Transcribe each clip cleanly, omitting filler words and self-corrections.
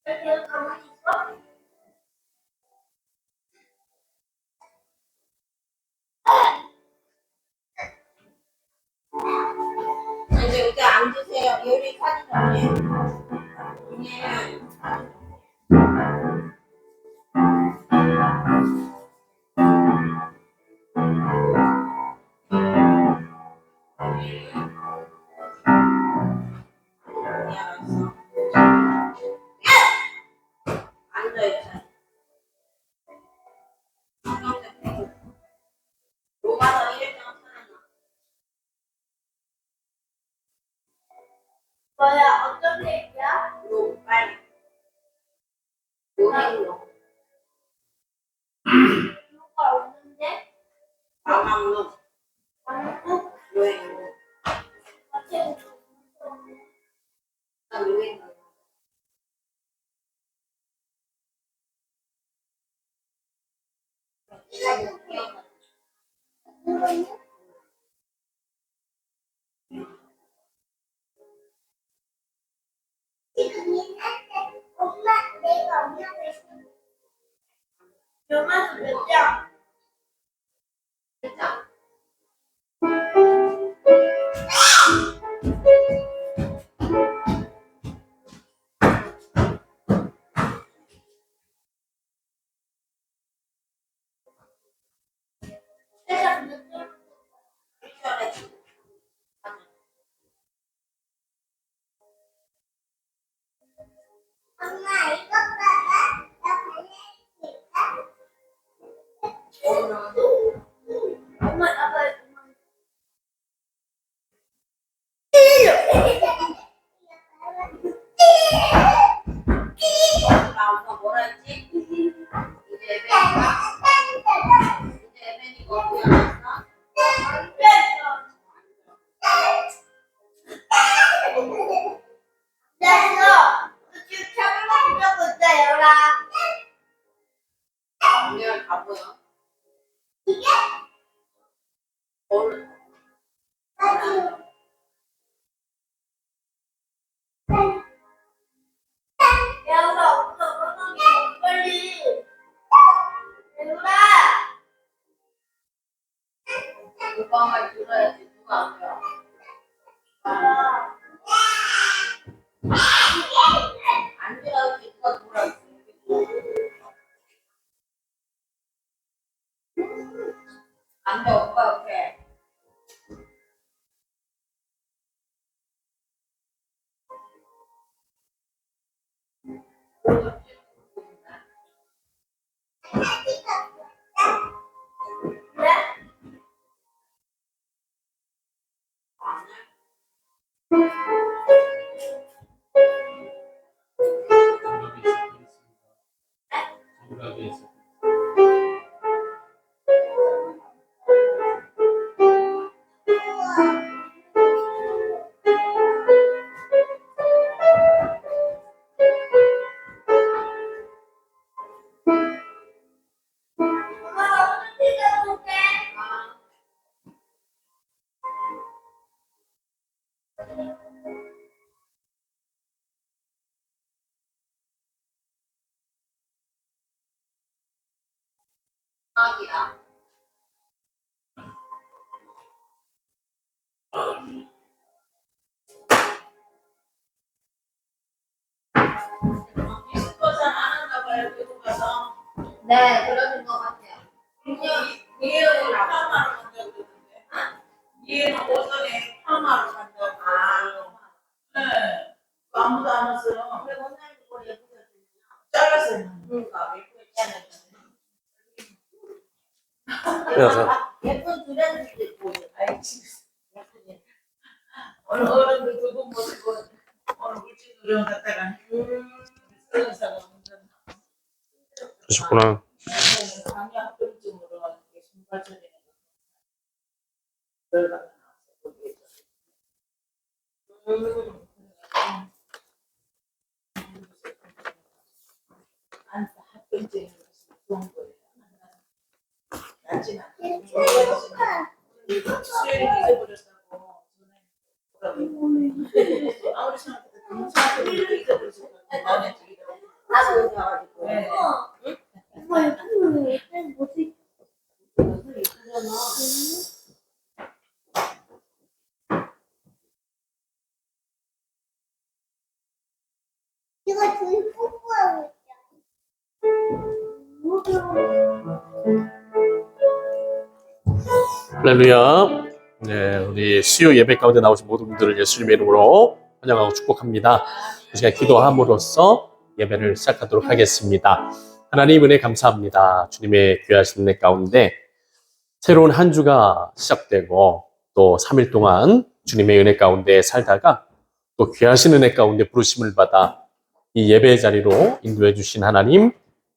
계속 가만히 있어? 이제 여기 앉으세요. 요리 사진 정리해. 앉아있어. 로마서 1장 찾아놔. 뭐야, 어떤 얘기야? 로, 빨리. 요행로. 누가 없는데? 마감로. 방금? 요행로. 같이 요행로. 엄마, 내가 엄마가 있어. 요마서 몇 장? 진짜. 세상 몇 장? 엄마, 이거 봐봐. 나 엄마, 아빠. 나 엄마 뭐라 했지? 이제 에벤이 어디야? 안 됐어. 됐어. 지금 차분하게 보고 있어요, 라. 내가 다 보여. 뭘? 배우라, 없어. 빨리. 배우라. 누가 말 들어야지. 누가 안 들어? 안 들어야지. 누가 들어야지. 안 돼, 오빠 옆에. 정답이 있어. 엄마가 오늘 찍어볼게. 아기야. 디스커션 안 한다 봐요. 계속 가서. 네, 그러는 것 같아요. 이해는 파마로 간다고 그러던데. 이해는 오전에 파마로 간다고. 네. 아무도 안 왔어요. 그래, 원장님 머리 예쁘게 잘랐어요. 그러니까 예쁘게 잘랐어요. 안녕하세요. 예쁜 두레스도 입고. 아이, 진짜. 예쁘게. 오늘 어른들 두 분 모시고 오늘 물질 노령 갔다가 설거사가 운전. 그러셨구나. 강약 불증으로 신발 처리는 결과가 나왔어. 거기에서. 안타 합병증이 좋은 거예요. 낫진 않아. 수혈이 잊어버렸다고 전에 뭐라고 아무리 생각해도 너네 둘이 나도 가지고. 네. 엄마 이거 뭐지? 이거 둘이 뽀뽀하고 할렐루야. 네, 우리 수요 예배 가운데 나오신 모든 분들을 예수님의 이름으로 환영하고 축복합니다. 이 시간 기도함으로써 예배를 시작하도록 하겠습니다. 하나님 은혜 감사합니다. 주님의 귀하신 은혜 가운데 새로운 한 주가 시작되고 또 3일 동안 주님의 은혜 가운데 살다가 또 귀하신 은혜 가운데 부르심을 받아 이 예배의 자리로 인도해 주신 하나님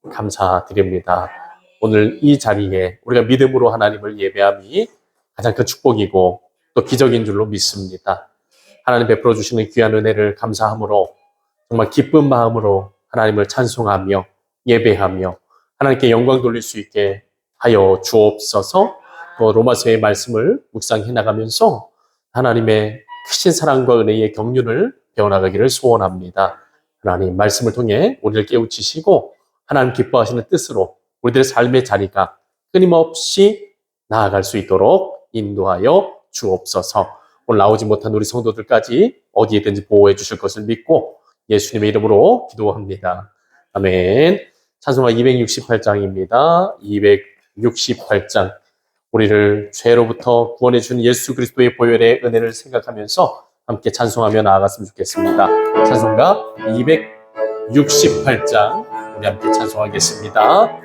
감사드립니다. 오늘 이 자리에 우리가 믿음으로 하나님을 예배함이 가장 큰 축복이고 또 기적인 줄로 믿습니다. 하나님 베풀어 주시는 귀한 은혜를 감사함으로 정말 기쁜 마음으로 하나님을 찬송하며 예배하며 하나님께 영광 돌릴 수 있게 하여 주옵소서. 또 로마서의 말씀을 묵상해 나가면서 하나님의 크신 사랑과 은혜의 경륜을 배워나가기를 소원합니다. 하나님 말씀을 통해 우리를 깨우치시고 하나님 기뻐하시는 뜻으로 우리들의 삶의 자리가 끊임없이 나아갈 수 있도록 인도하여 주옵소서. 오늘 나오지 못한 우리 성도들까지 어디에든지 보호해 주실 것을 믿고 예수님의 이름으로 기도합니다. 아멘. 찬송가 268장입니다. 268장. 우리를 죄로부터 구원해 준 예수 그리스도의 보혈의 은혜를 생각하면서 함께 찬송하며 나아갔으면 좋겠습니다. 찬송가 268장 우리 함께 찬송하겠습니다.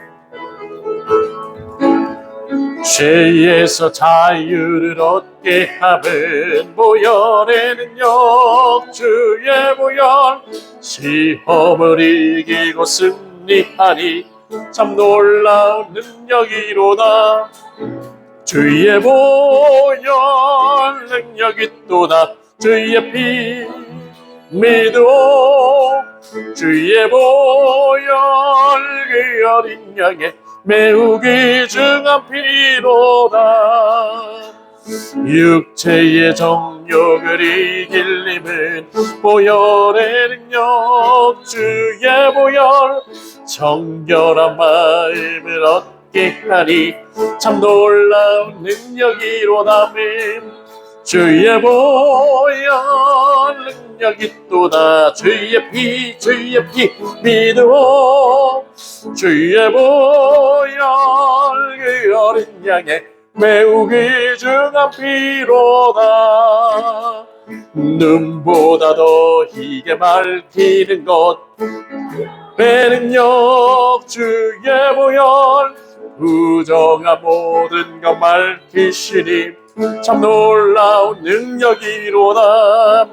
죄에서 자유를 얻게 하는 보혈의 능력 주의 보혈 시험을 이기고 승리하니 참 놀라운 능력이로다. 주의 보혈 능력이 또다. 주의 피 믿어 주의 보혈 그 어린 양의 매우 귀중한 피로다. 육체의 정욕을 이길 님은 보혈의 능력 주의 보혈 정결한 마음을 얻게 하니 참 놀라운 능력이로다. 주의 보혈 능력이 또다. 주의 피 믿어 주의 보혈 그 어린 양의 매우 귀중한 피로다. 눈보다 더 희게 밝히는 것 내 능력 주의 보혈 부정한 모든 것 밝히시니 참 놀라운 능력이로다.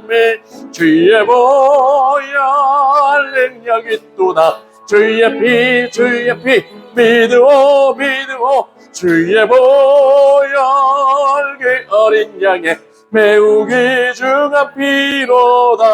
주의 보혈 능력이 또다. 주의 피 믿어 주의 보혈 그 어린 양의 매우 귀중한 피로다.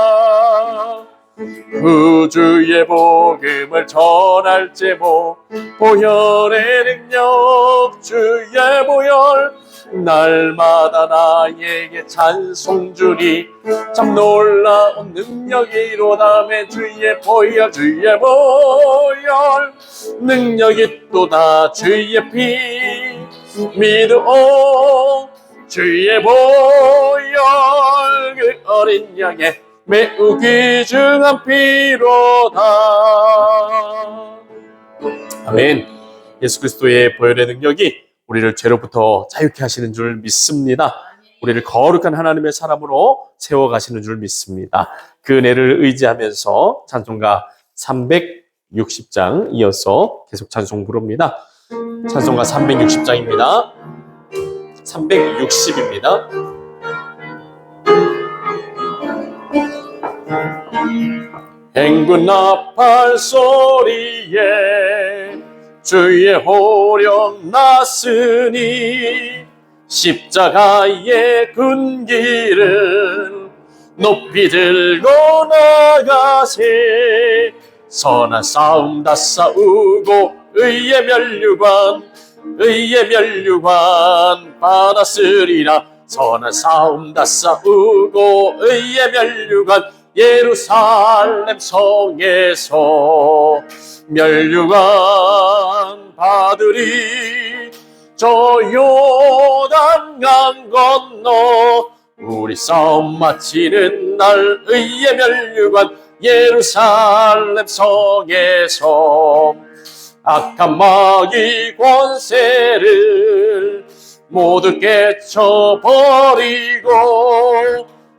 구주의 복음을 전할 제목 보혈의 능력 주의 보혈 날마다 나에게 찬송 주니 참 놀라운 능력이로다. 주의 보혈 능력이 또다. 주의 피 믿어 주의 보혈 그 어린 양의 매우 귀중한 피로다. 아멘. 예수 그리스도의 보혈의 능력이 우리를 죄로부터 자유케 하시는 줄 믿습니다. 우리를 거룩한 하나님의 사람으로 세워가시는 줄 믿습니다. 그 은혜를 의지하면서 찬송가 360장 이어서 계속 찬송 부릅니다. 찬송가 360장입니다. 360입니다. 행군 나팔 소리에 주의 호령 났으니 십자가의 군기를 높이 들고 나가세. 선한 싸움 다 싸우고 의의 면류관 받았으리라. 선한 싸움 다 싸우고 의의 면류관 예루살렘 성에서 멸류관 받으리. 저 요단강 건너 우리 싸움 마치는 날 의의 멸류관 예루살렘 성에서 악한 마귀 권세를 모두 깨쳐버리고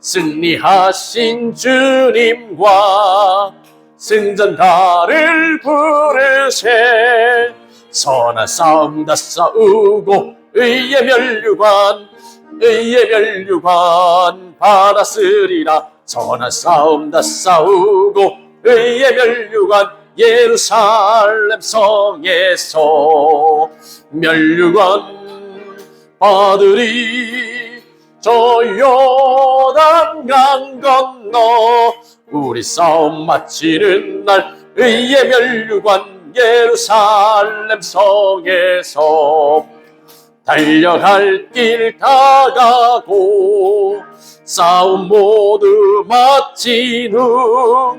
승리하신 주님과 승전가를 부르세. 선한 싸움 다 싸우고 의의 멸류관 받았으리라. 선한 싸움 다 싸우고 의의 멸류관 예루살렘 성에서 멸류관 받으리. 저 요단강 건너 우리 싸움 마치는 날 의의 멸류관 예루살렘 성에서 달려갈 길 다가고 싸움 모두 마친 후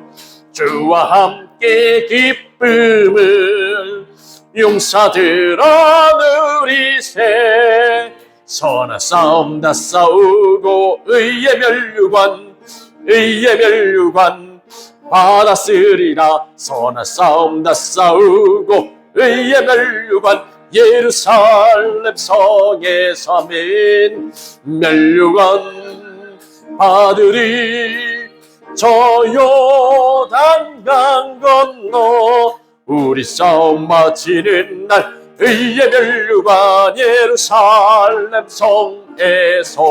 주와 함께 기쁨을 용사들아 누리세. 선한 싸움 다 싸우고 의의 멸류관 받았으리라. 선한 싸움 다 싸우고 의의 멸류관 예루살렘 성에서 아멘. 멸류관 받으리. 저 요단강 건너 우리 싸움 마치는 날 의의 멸류관 예루살렘 성에서.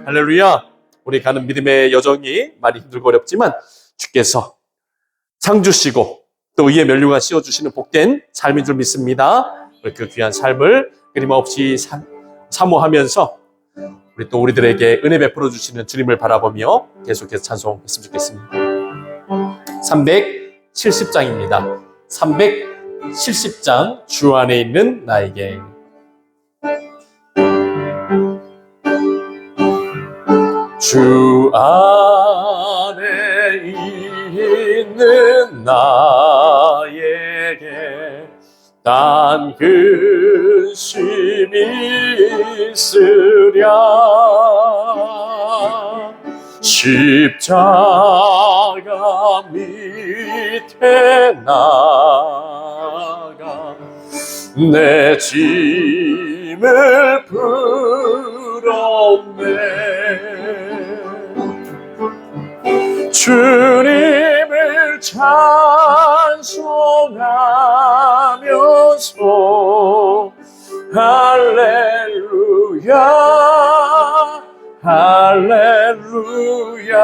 할렐루야. 우리 가는 믿음의 여정이 많이 힘들고 어렵지만 주께서 상 주시고 또 의의 멸류관 씌워주시는 복된 삶인 줄 믿습니다. 그 귀한 삶을 끊임없이 사모하면서 우리 또 우리들에게 은혜 베풀어 주시는 주님을 바라보며 계속해서 찬송했으면 좋겠습니다. 370장입니다. 370장 주 안에 있는 나에게. 주 안에 있는 나에게 단 근심이 있으랴. 십자가 밑에 나가 내 짐을 풀었네. 주님을 찬송하면서 할렐루야 할렐루야.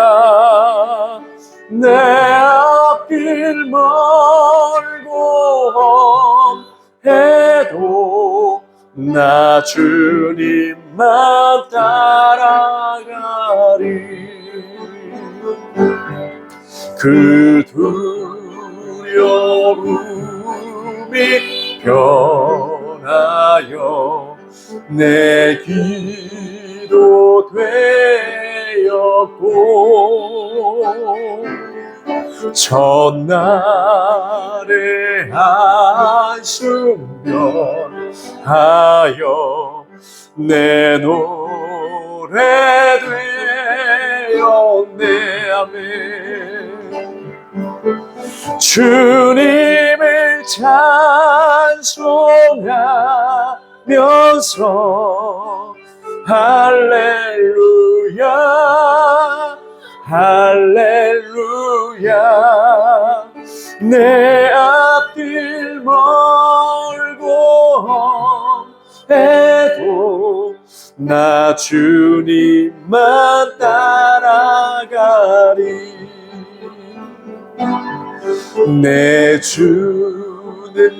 내 앞길 멀고 해도 나 주님만 따라가리. 그 두려움이 변하여 내 기도 되었고 전날에 한숨 변하여 내 노래 되었네. 아멘. 주님을 찬송하면서 할렐루야 할렐루야. 내 앞길 멀고 해도 나 주님만 따라가리. 내 주는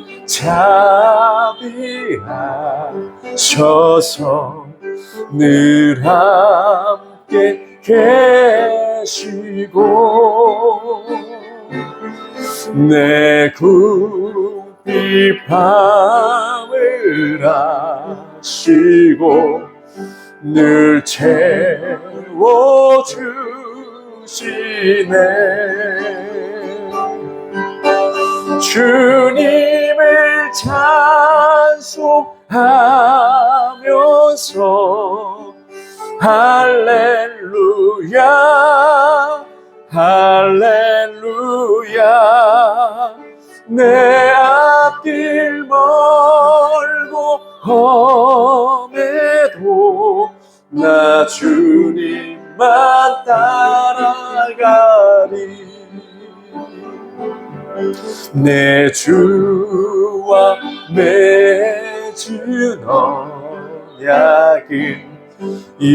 자비하셔서 늘 함께 계시고 내 궁핍함을 아시고 늘 채워주시네. 주님을 찬송하면서 할렐루야 할렐루야 내 앞길 멀고 험해도 나 주님만 따라가리 내 주와 맺은 언약은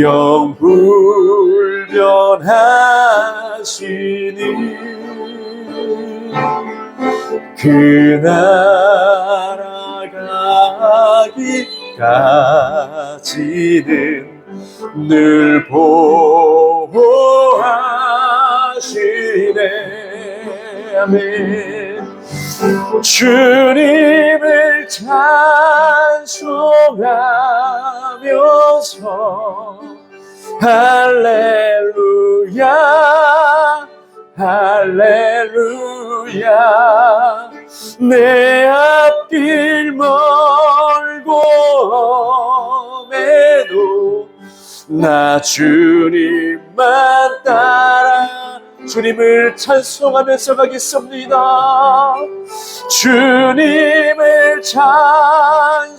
영불변하시니 그 나라 가기까지는 늘 보호하시네 아멘 주님을 찬송하면서 할렐루야 할렐루야 내 앞길 멀고 험해도 나 주님만 따라 주님을 찬송하면서 가겠습니다 주님을 찬송하면서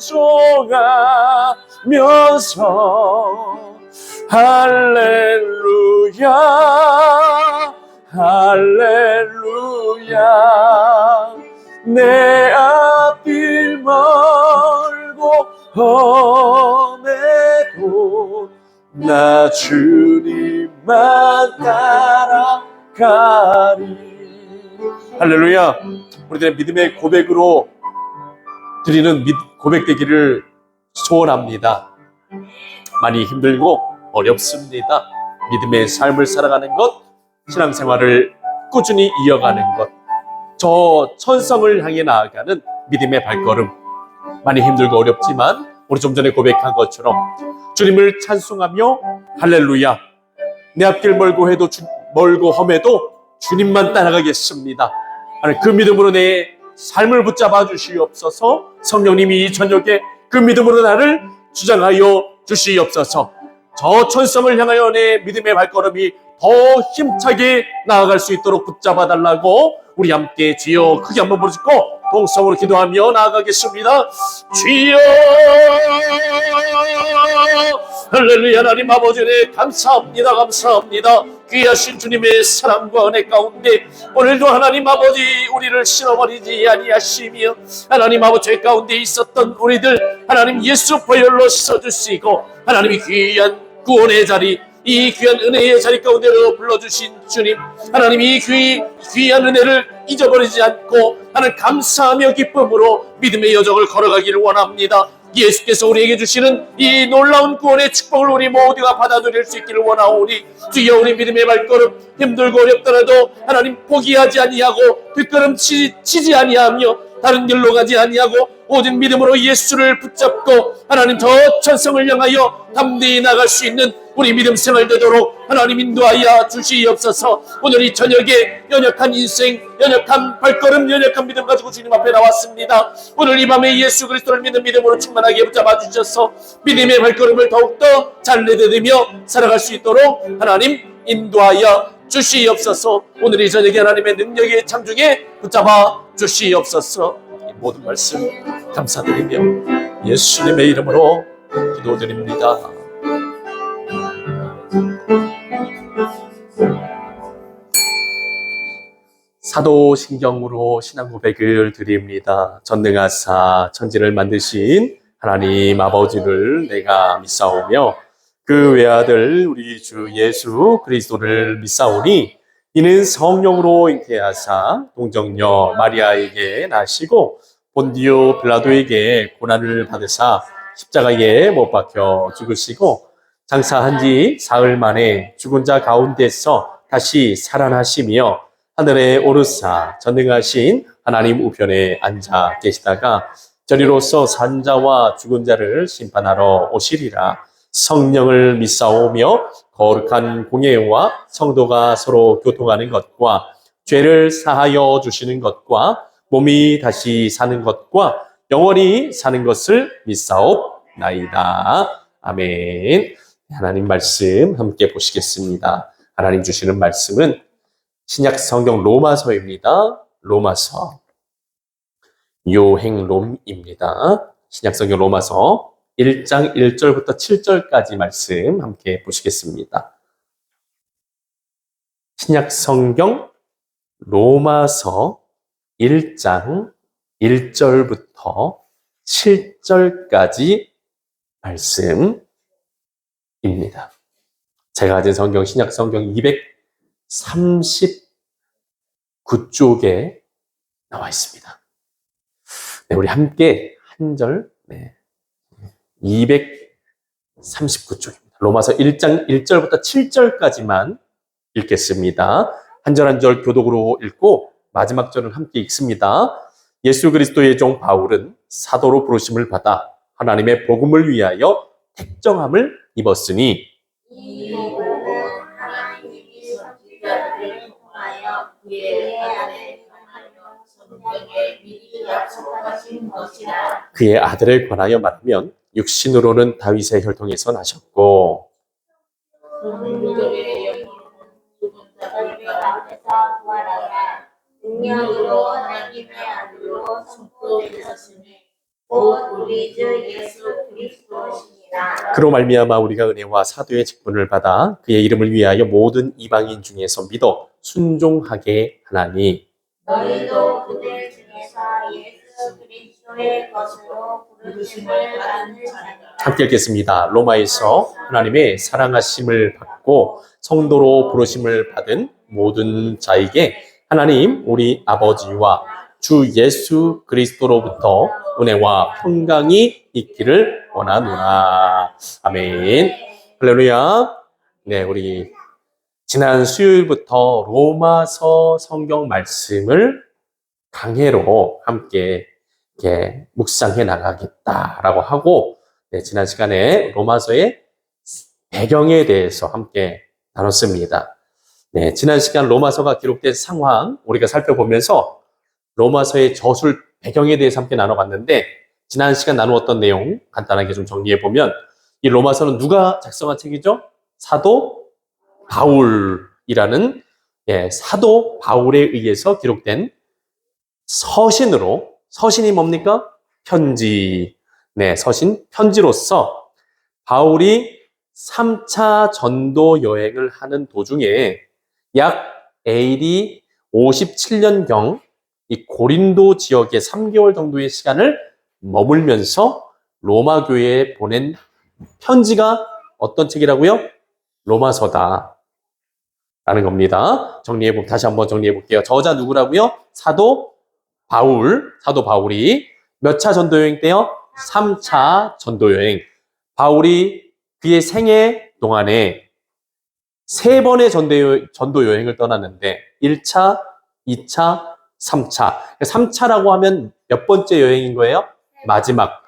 할렐루야 할렐루야 내 앞길 멀고 험해도 나 주님만 따라가리 할렐루야 우리들의 믿음의 고백으로 드리는 고백되기를 소원합니다 많이 힘들고 어렵습니다 믿음의 삶을 살아가는 것 신앙생활을 꾸준히 이어가는 것, 저 천성을 향해 나아가는 믿음의 발걸음 많이 힘들고 어렵지만 우리 좀 전에 고백한 것처럼 주님을 찬송하며 할렐루야 내 앞길 멀고 험해도 주님만 따라가겠습니다 하는 그 믿음으로 내 삶을 붙잡아 주시옵소서 성령님이 이 저녁에 그 믿음으로 나를 주장하여 주시옵소서 저 천성을 향하여 내 믿음의 발걸음이 더 힘차게 나아갈 수 있도록 붙잡아 달라고 우리 함께 주여 크게 한번 부르짖고 동성으로 기도하며 나아가겠습니다. 주여 할렐루야 하나님 아버지 네 감사합니다 감사합니다 귀하신 주님의 사랑과 은혜 가운데 오늘도 하나님 아버지 우리를 실어버리지 아니하시며 하나님 아버지 죄 가운데 있었던 우리들 하나님 예수 보혈로 씻어주시고 하나님이 귀한 구원의 자리 이 귀한 은혜의 자리 가운데로 불러주신 주님 하나님 이 귀한 은혜를 잊어버리지 않고 하나님 감사하며 기쁨으로 믿음의 여정을 걸어가기를 원합니다. 예수께서 우리에게 주시는 이 놀라운 구원의 축복을 우리 모두가 받아들일 수 있기를 원하오니 주여 우리 믿음의 발걸음 힘들고 어렵더라도 하나님 포기하지 아니하고 뒷걸음치지 아니하며 다른 길로 가지 아니하고 오직 믿음으로 예수를 붙잡고 하나님 저 천성을 향하여 담대히 나갈 수 있는 우리 믿음 생활 되도록 하나님 인도하여 주시옵소서. 오늘 이 저녁에 연약한 인생, 연약한 발걸음, 연약한 믿음 가지고 주님 앞에 나왔습니다. 오늘 이 밤에 예수 그리스도를 믿는 믿음으로 충만하게 붙잡아 주셔서 믿음의 발걸음을 더욱더 잘 내디디며 살아갈 수 있도록 하나님 인도하여 주시옵소서. 오늘 이 저녁에 하나님의 능력의 창중에 붙잡아 주시옵소서. 이 모든 말씀 감사드리며 예수님의 이름으로 기도드립니다. 사도신경으로 신앙 고백을 드립니다. 전능하사 천지를 만드신 하나님 아버지를 내가 믿사오며 그 외아들 우리 주 예수 그리스도를 믿사오니 이는 성령으로 잉태하사 동정녀 마리아에게 나시고 본디오 빌라도에게 고난을 받으사 십자가에 못 박혀 죽으시고 장사한 지 사흘 만에 죽은 자 가운데서 다시 살아나시며 하늘에 오르사 전능하신 하나님 우편에 앉아 계시다가 저리로서 산자와 죽은 자를 심판하러 오시리라. 성령을 믿사오며 거룩한 공예와 성도가 서로 교통하는 것과 죄를 사하여 주시는 것과 몸이 다시 사는 것과 영원히 사는 것을 믿사옵나이다. 아멘. 하나님 말씀 함께 보시겠습니다. 하나님 주시는 말씀은 신약 성경 로마서입니다. 로마서 요행롬입니다. 신약 성경 로마서 1장 1절부터 7절까지 말씀 함께 보시겠습니다. 신약 성경 로마서 1장 1절부터 7절까지 말씀입니다. 제가 가진 성경 신약 성경 239쪽에 나와 있습니다. 네, 우리 함께 한 절, 239쪽입니다. 로마서 1장 1절부터 7절까지만 읽겠습니다. 한 절 한 절 교독으로 읽고 마지막 절은 함께 읽습니다. 예수 그리스도의 종 바울은 사도로 부르심을 받아 하나님의 복음을 위하여 택정함을 입었으니 이 복음은 하나님이 선지자들을 통하여 그의 아들에 관하여 성경에 미리 약속하신 것이라. 그의 아들을 관하여 말하면 육신으로는 다윗의 혈통에서 나셨고 그들의 영혼은 죽은 자들 앞에서 부활하라. 능력으로 하나님의 아들로 선포되셨으니 곧 우리 주 예수 그리스도시니라. 그로 말미암아 우리가 은혜와 사도의 직분을 받아 그의 이름을 위하여 모든 이방인 중에서 믿어 순종하게 하나니 너희도 그들 중에서 예수 그리스도의 것으로 부르심을 받은 자니라. 함께 읽겠습니다. 로마에서 하나님의 사랑하심을 받고 성도로 부르심을 받은 모든 자에게 하나님 우리 아버지와 주 예수 그리스도로부터 은혜와 평강이 있기를 원하노라. 아멘. 할렐루야. 네, 우리 지난 수요일부터 로마서 성경 말씀을 강해로 함께 이렇게 묵상해 나가겠다라고 하고, 네, 지난 시간에 로마서의 배경에 대해서 함께 나눴습니다. 네, 지난 시간 로마서가 기록된 상황 우리가 살펴보면서 로마서의 저술 배경에 대해서 함께 나눠봤는데, 지난 시간 나누었던 내용 간단하게 좀 정리해보면 이 로마서는 누가 작성한 책이죠? 사도 바울이라는 사도 바울에 의해서 기록된 서신으로, 서신이 뭡니까? 편지. 네, 서신 편지로서 바울이 3차 전도 여행을 하는 도중에 약 AD 57년경 이 고린도 지역에 3개월 정도의 시간을 머물면서 로마 교회에 보낸 편지가 어떤 책이라고요? 로마서다 라는 겁니다. 다시 한번 정리해 볼게요. 저자 누구라고요? 사도 바울이 몇 차 전도여행 때요? 3차 전도여행. 바울이 그의 생애 동안에 3번의 전도여행을 떠났는데 1차, 2차, 3차. 3차라고 하면 몇 번째 여행인 거예요? 마지막.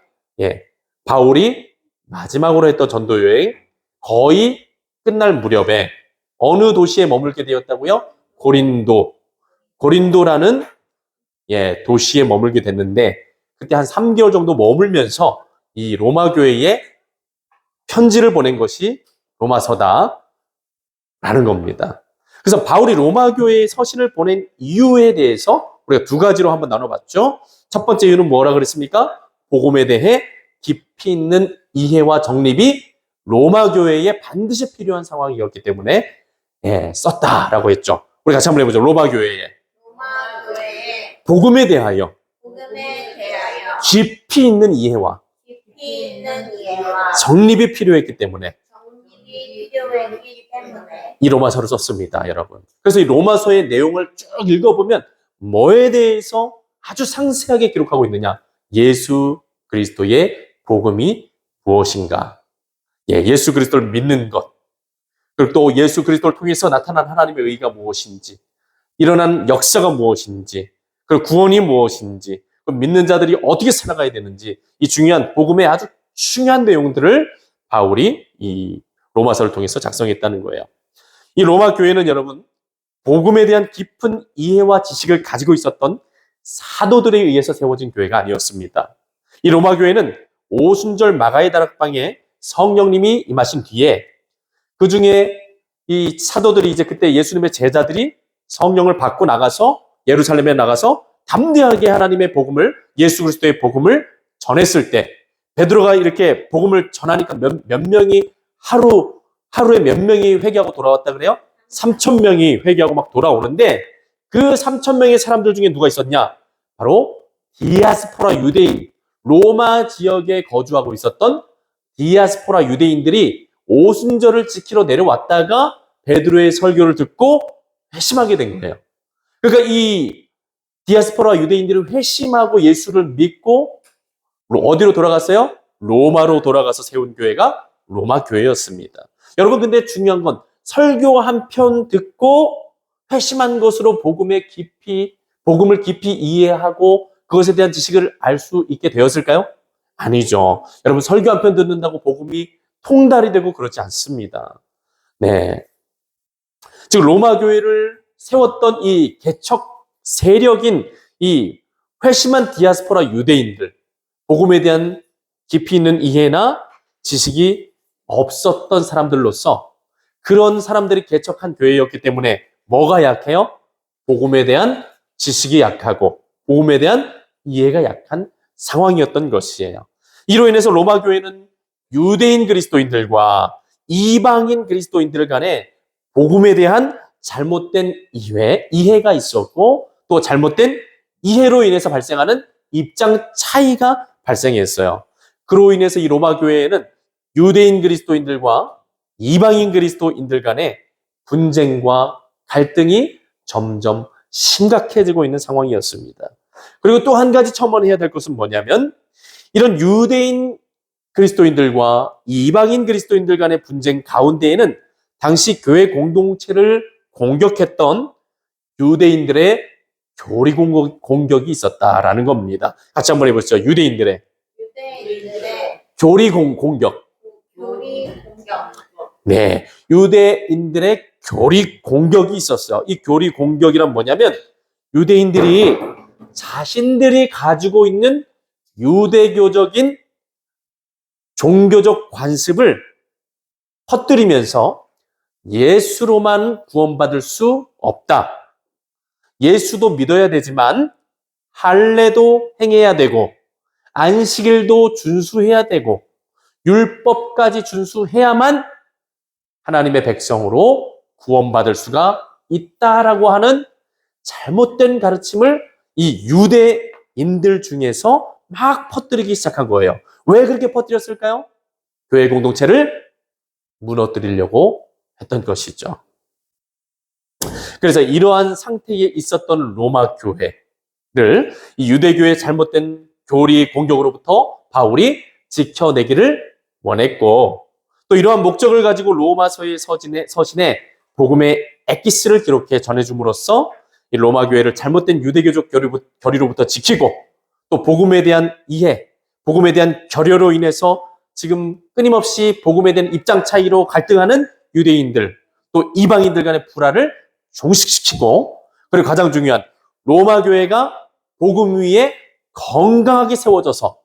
바울이 마지막으로 했던 전도여행 거의 끝날 무렵에 어느 도시에 머물게 되었다고요? 고린도라는 도시에 머물게 됐는데 그때 한 3개월 정도 머물면서 이 로마 교회에 편지를 보낸 것이 로마서다라는 겁니다. 그래서 바울이 로마 교회에 서신을 보낸 이유에 대해서 우리가 2가지로 한번 나눠봤죠. 첫 번째 이유는 뭐라 그랬습니까? 복음에 대해 깊이 있는 이해와 정립이 로마 교회에 반드시 필요한 상황이었기 때문에 썼다라고 했죠. 우리 같이 한번 해보죠. 로마 교회에 복음에 대하여 깊이 있는 이해와 정립이 필요했기 때문에 이 로마서를 썼습니다, 여러분. 그래서 이 로마서의 내용을 쭉 읽어보면 뭐에 대해서 아주 상세하게 기록하고 있느냐? 예수 그리스도의 복음이 무엇인가? 예수 그리스도를 믿는 것. 그리고 또 예수 그리스도를 통해서 나타난 하나님의 의가 무엇인지, 일어난 역사가 무엇인지, 그리고 구원이 무엇인지, 믿는 자들이 어떻게 살아가야 되는지, 이 중요한 복음의 아주 중요한 내용들을 바울이 이 로마서를 통해서 작성했다는 거예요. 이 로마 교회는 여러분 복음에 대한 깊은 이해와 지식을 가지고 있었던 사도들에 의해서 세워진 교회가 아니었습니다. 이 로마 교회는 오순절 마가의 다락방에 성령님이 임하신 뒤에 그 중에 이 사도들이 이제 그때 예수님의 제자들이 성령을 받고 나가서 예루살렘에 나가서 담대하게 하나님의 복음을, 예수 그리스도의 복음을 전했을 때 베드로가 이렇게 복음을 전하니까 몇 명이 하루에 몇 명이 회개하고 돌아왔다 그래요? 3,000명이 회개하고 막 돌아오는데 그 3,000명의 사람들 중에 누가 있었냐? 바로 디아스포라 유대인, 로마 지역에 거주하고 있었던 디아스포라 유대인들이 오순절을 지키러 내려왔다가 베드로의 설교를 듣고 회심하게 된 거예요. 그러니까 이 디아스포라 유대인들이 회심하고 예수를 믿고 어디로 돌아갔어요? 로마로 돌아가서 세운 교회가 로마 교회였습니다. 여러분 근데 중요한 건 설교 한 편 듣고 회심한 것으로 복음을 깊이 이해하고 그것에 대한 지식을 알 수 있게 되었을까요? 아니죠. 여러분 설교 한 편 듣는다고 복음이 통달이 되고 그렇지 않습니다. 네. 즉 로마 교회를 세웠던 이 개척 세력인 이 회심한 디아스포라 유대인들, 복음에 대한 깊이 있는 이해나 지식이 없었던 사람들로서 그런 사람들이 개척한 교회였기 때문에 뭐가 약해요? 복음에 대한 지식이 약하고 복음에 대한 이해가 약한 상황이었던 것이에요. 이로 인해서 로마 교회는 유대인 그리스도인들과 이방인 그리스도인들 간에 복음에 대한 잘못된 이해가 있었고 또 잘못된 이해로 인해서 발생하는 입장 차이가 발생했어요. 그로 인해서 이 로마 교회에는 유대인 그리스도인들과 이방인 그리스도인들 간의 분쟁과 갈등이 점점 심각해지고 있는 상황이었습니다. 그리고 또 한 가지 첨언해야 될 것은 뭐냐면 이런 유대인 그리스도인들과 이방인 그리스도인들 간의 분쟁 가운데에는 당시 교회 공동체를 공격했던 유대인들의 교리 공격이 있었다라는 겁니다. 같이 한번 해보시죠. 유대인들의 교리 공격. 네, 유대인들의 교리 공격이 있었어요. 이 교리 공격이란 뭐냐면 유대인들이 자신들이 가지고 있는 유대교적인 종교적 관습을 퍼뜨리면서 예수로만 구원받을 수 없다. 예수도 믿어야 되지만 할례도 행해야 되고 안식일도 준수해야 되고 율법까지 준수해야만 하나님의 백성으로 구원받을 수가 있다라고 하는 잘못된 가르침을 이 유대인들 중에서 막 퍼뜨리기 시작한 거예요. 왜 그렇게 퍼뜨렸을까요? 교회 공동체를 무너뜨리려고 했던 것이죠. 그래서 이러한 상태에 있었던 로마 교회를 이 유대교의 잘못된 교리 공격으로부터 바울이 지켜내기를 원했고 또 이러한 목적을 가지고 로마서의 서신에 복음의 엑기스를 기록해 전해줌으로써 이 로마 교회를 잘못된 유대교적 교리로부터 지키고 또 복음에 대한 이해, 복음에 대한 결여로 인해서 지금 끊임없이 복음에 대한 입장 차이로 갈등하는 유대인들 또 이방인들 간의 불화를 종식시키고 그리고 가장 중요한 로마 교회가 복음 위에 건강하게 세워져서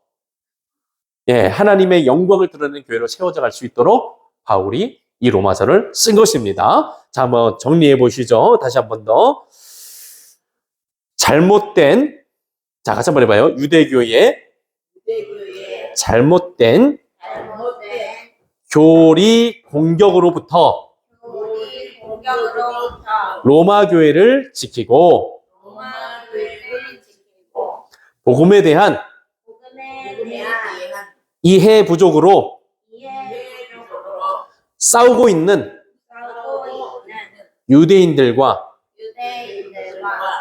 하나님의 영광을 드러내는 교회로 세워져 갈 수 있도록 바울이 이 로마서를 쓴 것입니다. 자, 한번 정리해 보시죠. 다시 한 번 더. 자, 같이 한번 해봐요. 유대교의 잘못된 교리 공격으로부터 로마 교회를 지키고 복음에 대한 이해 부족으로 싸우고 있는 유대인들과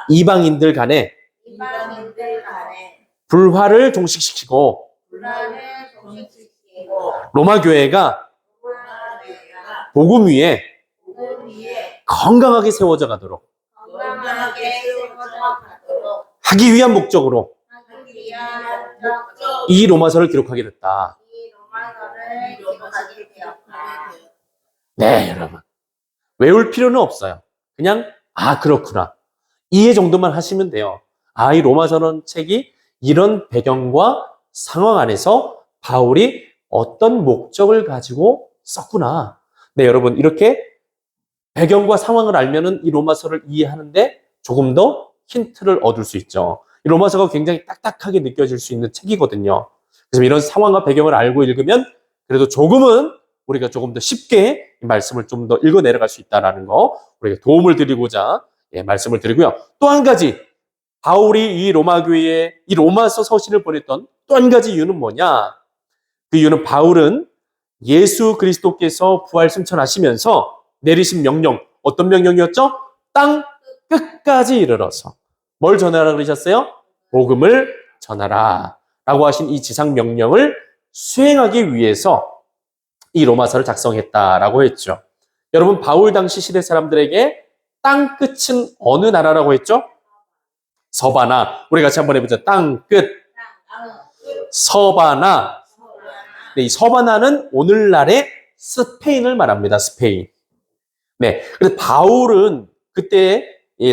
이방인들 간에 불화를 종식시키고 로마 교회가 복음 위에 건강하게 세워져 가도록 하기 위한 목적으로 이 로마서를 기록하게 됐다. 네, 여러분. 외울 필요는 없어요. 그냥, 아, 그렇구나. 이해 정도만 하시면 돼요. 아, 이 로마서는 책이 이런 배경과 상황 안에서 바울이 어떤 목적을 가지고 썼구나. 네, 여러분. 이렇게 배경과 상황을 알면은 이 로마서를 이해하는데 조금 더 힌트를 얻을 수 있죠. 이 로마서가 굉장히 딱딱하게 느껴질 수 있는 책이거든요. 그래서 이런 상황과 배경을 알고 읽으면 그래도 조금은 우리가 조금 더 쉽게 이 말씀을 좀 더 읽어 내려갈 수 있다는 거 우리가 도움을 드리고자 말씀을 드리고요. 또 한 가지 바울이 이 로마 교회에 이 로마서 서신을 보냈던 또 한 가지 이유는 뭐냐? 그 이유는 바울은 예수 그리스도께서 부활 승천하시면서 내리신 명령, 어떤 명령이었죠? 땅 끝까지 이르러서 뭘 전하라 그러셨어요? 복음을 전하라 라고 하신 이 지상 명령을 수행하기 위해서 이 로마서를 작성했다라고 했죠. 여러분, 바울 당시 시대 사람들에게 땅 끝은 어느 나라라고 했죠? 서바나. 우리 같이 한번 해보죠. 땅 끝. 서바나. 네, 이 서바나는 오늘날의 스페인을 말합니다. 스페인. 네. 그래서 바울은 그때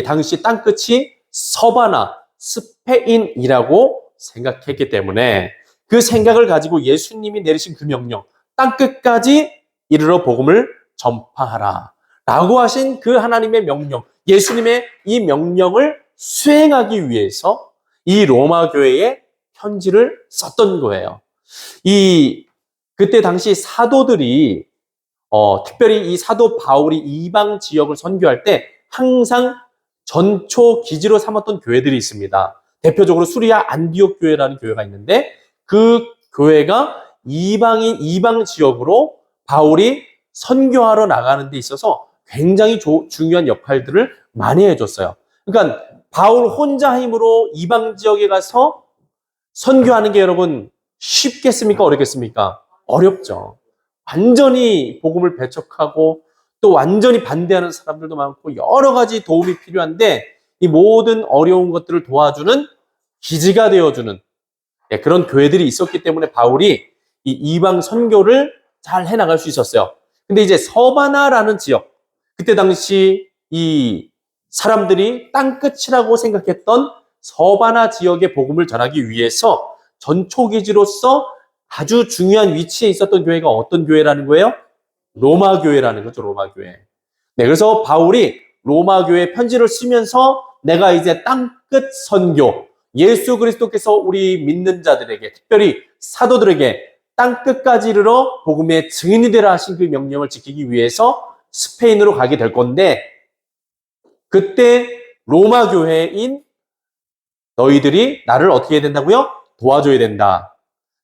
당시 땅 끝이 서바나, 스페인이라고 생각했기 때문에 그 생각을 가지고 예수님이 내리신 그 명령, 땅 끝까지 이르러 복음을 전파하라 라고 하신 그 하나님의 명령, 예수님의 이 명령을 수행하기 위해서 이 로마 교회에 편지를 썼던 거예요. 그때 당시 사도들이 특별히 이 사도 바울이 이방 지역을 선교할 때 항상 전초 기지로 삼았던 교회들이 있습니다. 대표적으로 수리아 안디옥 교회라는 교회가 있는데 그 교회가 이방 지역으로 바울이 선교하러 나가는 데 있어서 굉장히 중요한 역할들을 많이 해줬어요. 그러니까 바울 혼자 힘으로 이방 지역에 가서 선교하는 게 여러분 쉽겠습니까? 어렵겠습니까? 어렵죠. 완전히 복음을 배척하고 또 완전히 반대하는 사람들도 많고 여러 가지 도움이 필요한데 이 모든 어려운 것들을 도와주는 기지가 되어주는 그런 교회들이 있었기 때문에 바울이 이 이방 선교를 잘 해나갈 수 있었어요. 근데 이제 서바나라는 지역, 그때 당시 이 사람들이 땅끝이라고 생각했던 서바나 지역의 복음을 전하기 위해서 전초기지로서 아주 중요한 위치에 있었던 교회가 어떤 교회라는 거예요? 로마 교회라는 거죠, 로마 교회. 네, 그래서 바울이 로마 교회에 편지를 쓰면서 내가 이제 땅끝 선교, 예수 그리스도께서 우리 믿는 자들에게, 특별히 사도들에게 땅끝까지 이르러 복음의 증인이 되라 하신 그 명령을 지키기 위해서 스페인으로 가게 될 건데 그때 로마 교회인 너희들이 나를 어떻게 해야 된다고요? 도와줘야 된다.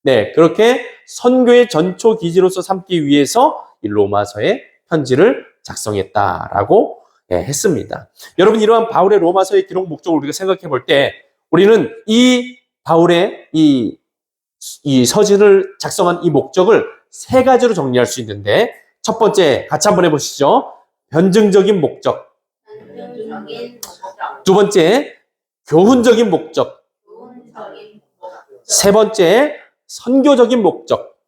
네, 그렇게 선교의 전초 기지로서 삼기 위해서 이 로마서의 편지를 작성했다라고 했습니다. 여러분, 이러한 바울의 로마서의 기록 목적을 우리가 생각해 볼 때 우리는 이 바울의 이 서신을 작성한 이 목적을 세 가지로 정리할 수 있는데 첫 번째 같이 한번 해보시죠. 변증적인 목적. 두 번째 교훈적인 목적. 세 번째 선교적인 목적.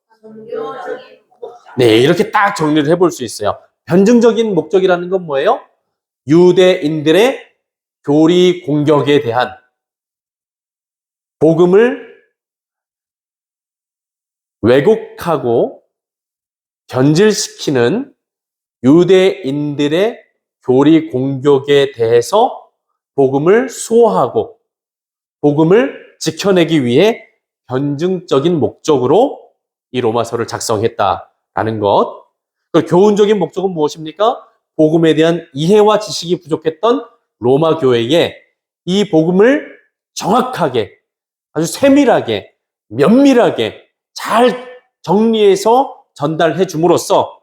네, 이렇게 딱 정리를 해볼 수 있어요. 변증적인 목적이라는 건 뭐예요? 유대인들의 교리 공격에 대한 복음을 왜곡하고 변질시키는 유대인들의 교리 공격에 대해서 복음을 수호하고 복음을 지켜내기 위해 변증적인 목적으로 이 로마서를 작성했다라는 것. 그리고 교훈적인 목적은 무엇입니까? 복음에 대한 이해와 지식이 부족했던 로마 교회에 이 복음을 정확하게, 아주 세밀하게, 면밀하게 잘 정리해서 전달해 줌으로써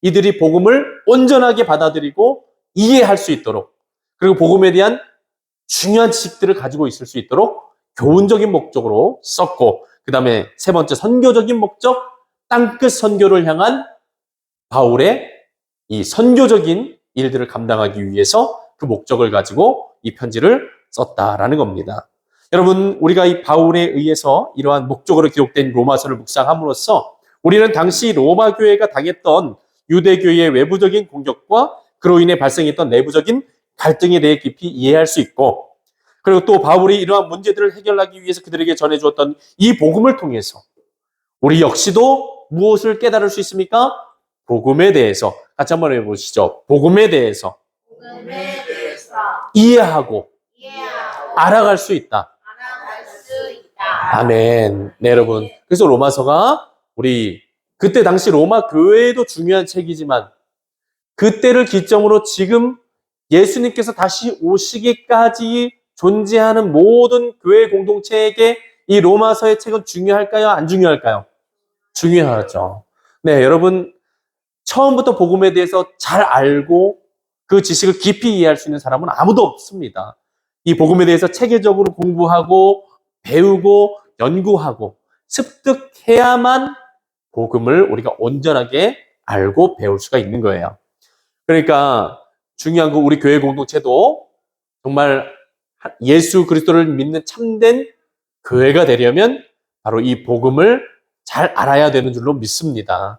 이들이 복음을 온전하게 받아들이고 이해할 수 있도록, 그리고 복음에 대한 중요한 지식들을 가지고 있을 수 있도록 교훈적인 목적으로 썼고, 그 다음에 세 번째 선교적인 목적, 땅끝 선교를 향한 바울의 이 선교적인 일들을 감당하기 위해서 그 목적을 가지고 이 편지를 썼다라는 겁니다. 여러분, 우리가 이 바울에 의해서 이러한 목적으로 기록된 로마서를 묵상함으로써 우리는 당시 로마 교회가 당했던 유대교의 외부적인 공격과 그로 인해 발생했던 내부적인 갈등에 대해 깊이 이해할 수 있고, 그리고 또 바울이 이러한 문제들을 해결하기 위해서 그들에게 전해주었던 이 복음을 통해서 우리 역시도 무엇을 깨달을 수 있습니까? 복음에 대해서 같이 한번 해보시죠. 복음에 대해서 복음에 대해서 이해하고 이해하고 알아갈 수 있다. 알아갈 수 있다. 아멘. 네, 여러분. 그래서 로마서가 우리 그때 당시 로마 교회도 중요한 책이지만 그때를 기점으로 지금 예수님께서 다시 오시기까지 존재하는 모든 교회 공동체에게 이 로마서의 책은 중요할까요? 안 중요할까요? 중요하죠. 네, 여러분 처음부터 복음에 대해서 잘 알고 그 지식을 깊이 이해할 수 있는 사람은 아무도 없습니다. 이 복음에 대해서 체계적으로 공부하고 배우고 연구하고 습득해야만 복음을 우리가 온전하게 알고 배울 수가 있는 거예요. 그러니까 중요한 건 우리 교회 공동체도 정말 예수 그리스도를 믿는 참된 교회가 되려면 바로 이 복음을 잘 알아야 되는 줄로 믿습니다.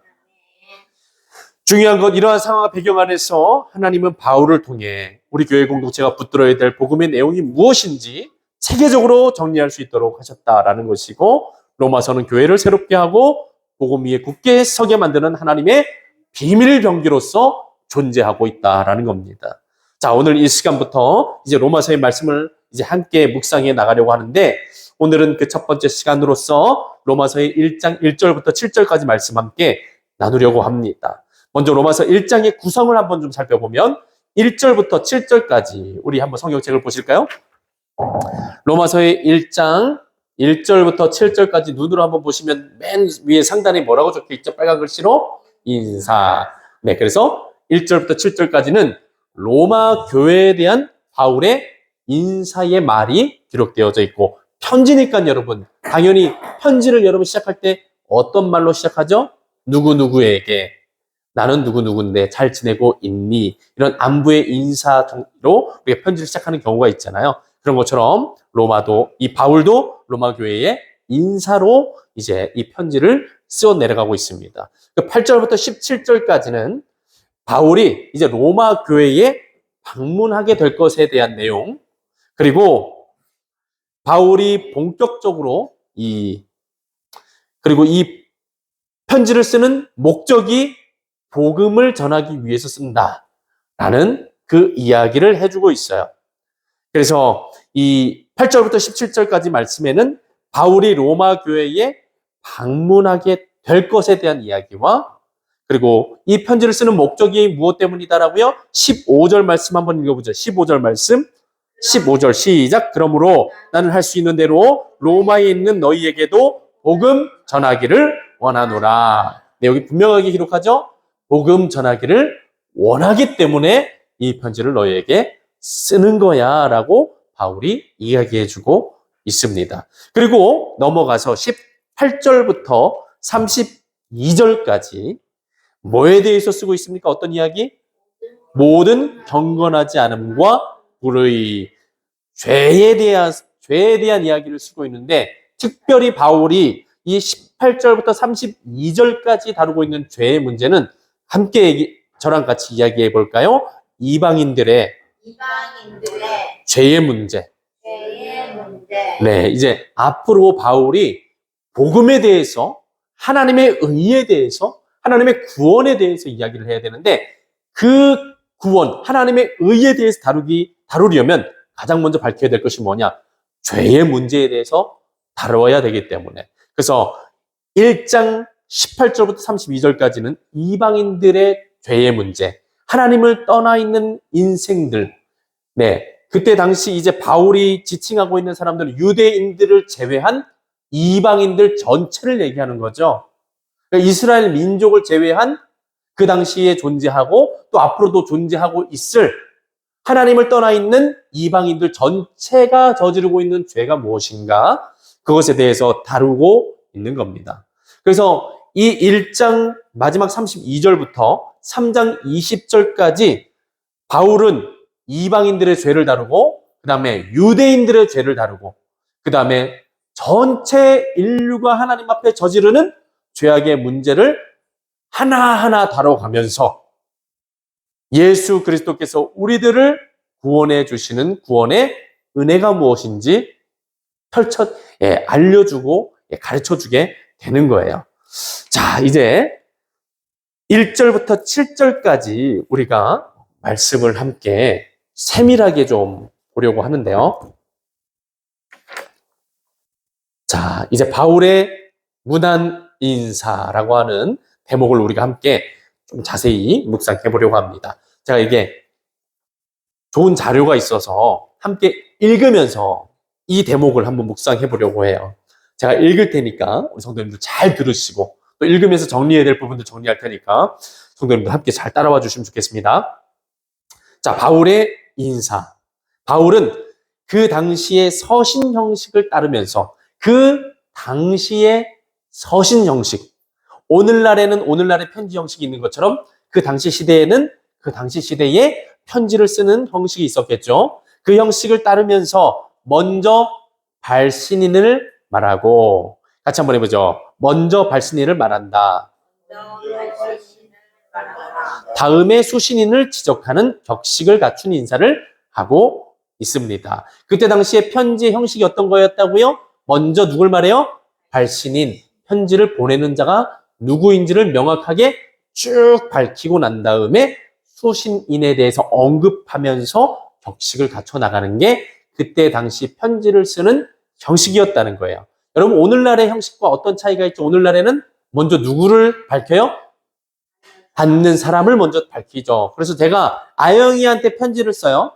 중요한 건 이러한 상황과 배경 안에서 하나님은 바울을 통해 우리 교회 공동체가 붙들어야 될 복음의 내용이 무엇인지 체계적으로 정리할 수 있도록 하셨다라는 것이고, 로마서는 교회를 새롭게 하고 복음 위에 굳게 서게 만드는 하나님의 비밀 병기로서 존재하고 있다라는 겁니다. 자, 오늘 이 시간부터 이제 로마서의 말씀을 이제 함께 묵상해 나가려고 하는데, 오늘은 그 첫 번째 시간으로서 로마서의 1장 1절부터 7절까지 말씀 함께 나누려고 합니다. 먼저 로마서 1장의 구성을 한번 좀 살펴보면 1절부터 7절까지 우리 한번 성경책을 보실까요? 로마서의 1장 1절부터 7절까지 눈으로 한번 보시면 맨 위에 상단에 뭐라고 적혀 있죠? 빨간 글씨로 인사. 네, 그래서 1절부터 7절까지는 로마 교회에 대한 바울의 인사의 말이 기록되어져 있고, 편지니까 여러분 당연히 편지를 여러분 시작할 때 어떤 말로 시작하죠? 누구누구에게 나는 누구누구인데 잘 지내고 있니? 이런 안부의 인사로 우리가 편지를 시작하는 경우가 있잖아요. 그런 것처럼 이 바울도 로마 교회의 인사로 이제 이 편지를 쓰어 내려가고 있습니다. 8절부터 17절까지는 바울이 이제 로마 교회에 방문하게 될 것에 대한 내용, 그리고 바울이 본격적으로 그리고 이 편지를 쓰는 목적이 복음을 전하기 위해서 쓴다라는 그 이야기를 해주고 있어요. 그래서 이 8절부터 17절까지 말씀에는 바울이 로마 교회에 방문하게 될 것에 대한 이야기와, 그리고 이 편지를 쓰는 목적이 무엇 때문이다라고요? 15절 말씀 한번 읽어보죠. 15절 말씀. 15절 시작. 그러므로 나는 할 수 있는 대로 로마에 있는 너희에게도 복음 전하기를 원하노라. 네, 여기 분명하게 기록하죠? 복음 전하기를 원하기 때문에 이 편지를 너희에게 쓰는 거야 라고 바울이 이야기해주고 있습니다. 그리고 넘어가서 18절부터 32절까지 뭐에 대해서 쓰고 있습니까? 어떤 이야기? 모든 경건하지 않음과 불의, 죄에 대한 이야기를 쓰고 있는데, 특별히 바울이 이 18절부터 32절까지 다루고 있는 죄의 문제는 함께 저랑 같이 이야기해 볼까요? 이방인들의 죄의 문제. 네, 이제 앞으로 바울이 복음에 대해서, 하나님의 의에 대해서, 하나님의 구원에 대해서 이야기를 해야 되는데, 그 구원, 하나님의 의에 대해서 다루려면 가장 먼저 밝혀야 될 것이 뭐냐? 죄의 문제에 대해서 다뤄야 되기 때문에. 그래서 1장 18절부터 32절까지는 이방인들의 죄의 문제, 하나님을 떠나 있는 인생들. 네, 그때 당시 이제 바울이 지칭하고 있는 사람들은 유대인들을 제외한 이방인들 전체를 얘기하는 거죠. 그러니까 이스라엘 민족을 제외한 그 당시에 존재하고 또 앞으로도 존재하고 있을 하나님을 떠나 있는 이방인들 전체가 저지르고 있는 죄가 무엇인가, 그것에 대해서 다루고 있는 겁니다. 그래서 이 1장 마지막 32절부터 3장 20절까지 바울은 이방인들의 죄를 다루고, 그 다음에 유대인들의 죄를 다루고, 그 다음에 전체 인류가 하나님 앞에 저지르는 죄악의 문제를 하나하나 다뤄가면서 예수 그리스도께서 우리들을 구원해 주시는 구원의 은혜가 무엇인지 알려주고 가르쳐 주게 되는 거예요. 자, 이제 1절부터 7절까지 우리가 말씀을 함께 세밀하게 좀 보려고 하는데요. 자, 이제 바울의 문안 인사라고 하는 대목을 우리가 함께 좀 자세히 묵상해 보려고 합니다. 제가 이게 좋은 자료가 있어서 함께 읽으면서 이 대목을 한번 묵상해 보려고 해요. 제가 읽을 테니까 우리 성도님들 잘 들으시고 또 읽으면서 정리해야 될 부분도 정리할 테니까 성도님들 함께 잘 따라와 주시면 좋겠습니다. 자, 바울의 인사. 바울은 그 당시의 서신 형식을 따르면서 그 당시의 서신 형식, 오늘날에는 오늘날의 편지 형식이 있는 것처럼 그 당시 시대에는 그 당시 시대에 편지를 쓰는 형식이 있었겠죠. 그 형식을 따르면서 먼저 발신인을 말하고, 같이 한번 해보죠. 먼저 발신인을 말한다. 다음에 수신인을 지적하는 격식을 갖춘 인사를 하고 있습니다. 그때 당시에 편지 형식이 어떤 거였다고요? 먼저 누굴 말해요? 발신인, 편지를 보내는 자가 누구인지를 명확하게 쭉 밝히고 난 다음에 수신인에 대해서 언급하면서 격식을 갖춰 나가는 게 그때 당시 편지를 쓰는 형식이었다는 거예요. 여러분, 오늘날의 형식과 어떤 차이가 있죠? 오늘날에는 먼저 누구를 밝혀요? 받는 사람을 먼저 밝히죠. 그래서 제가 아영이한테 편지를 써요.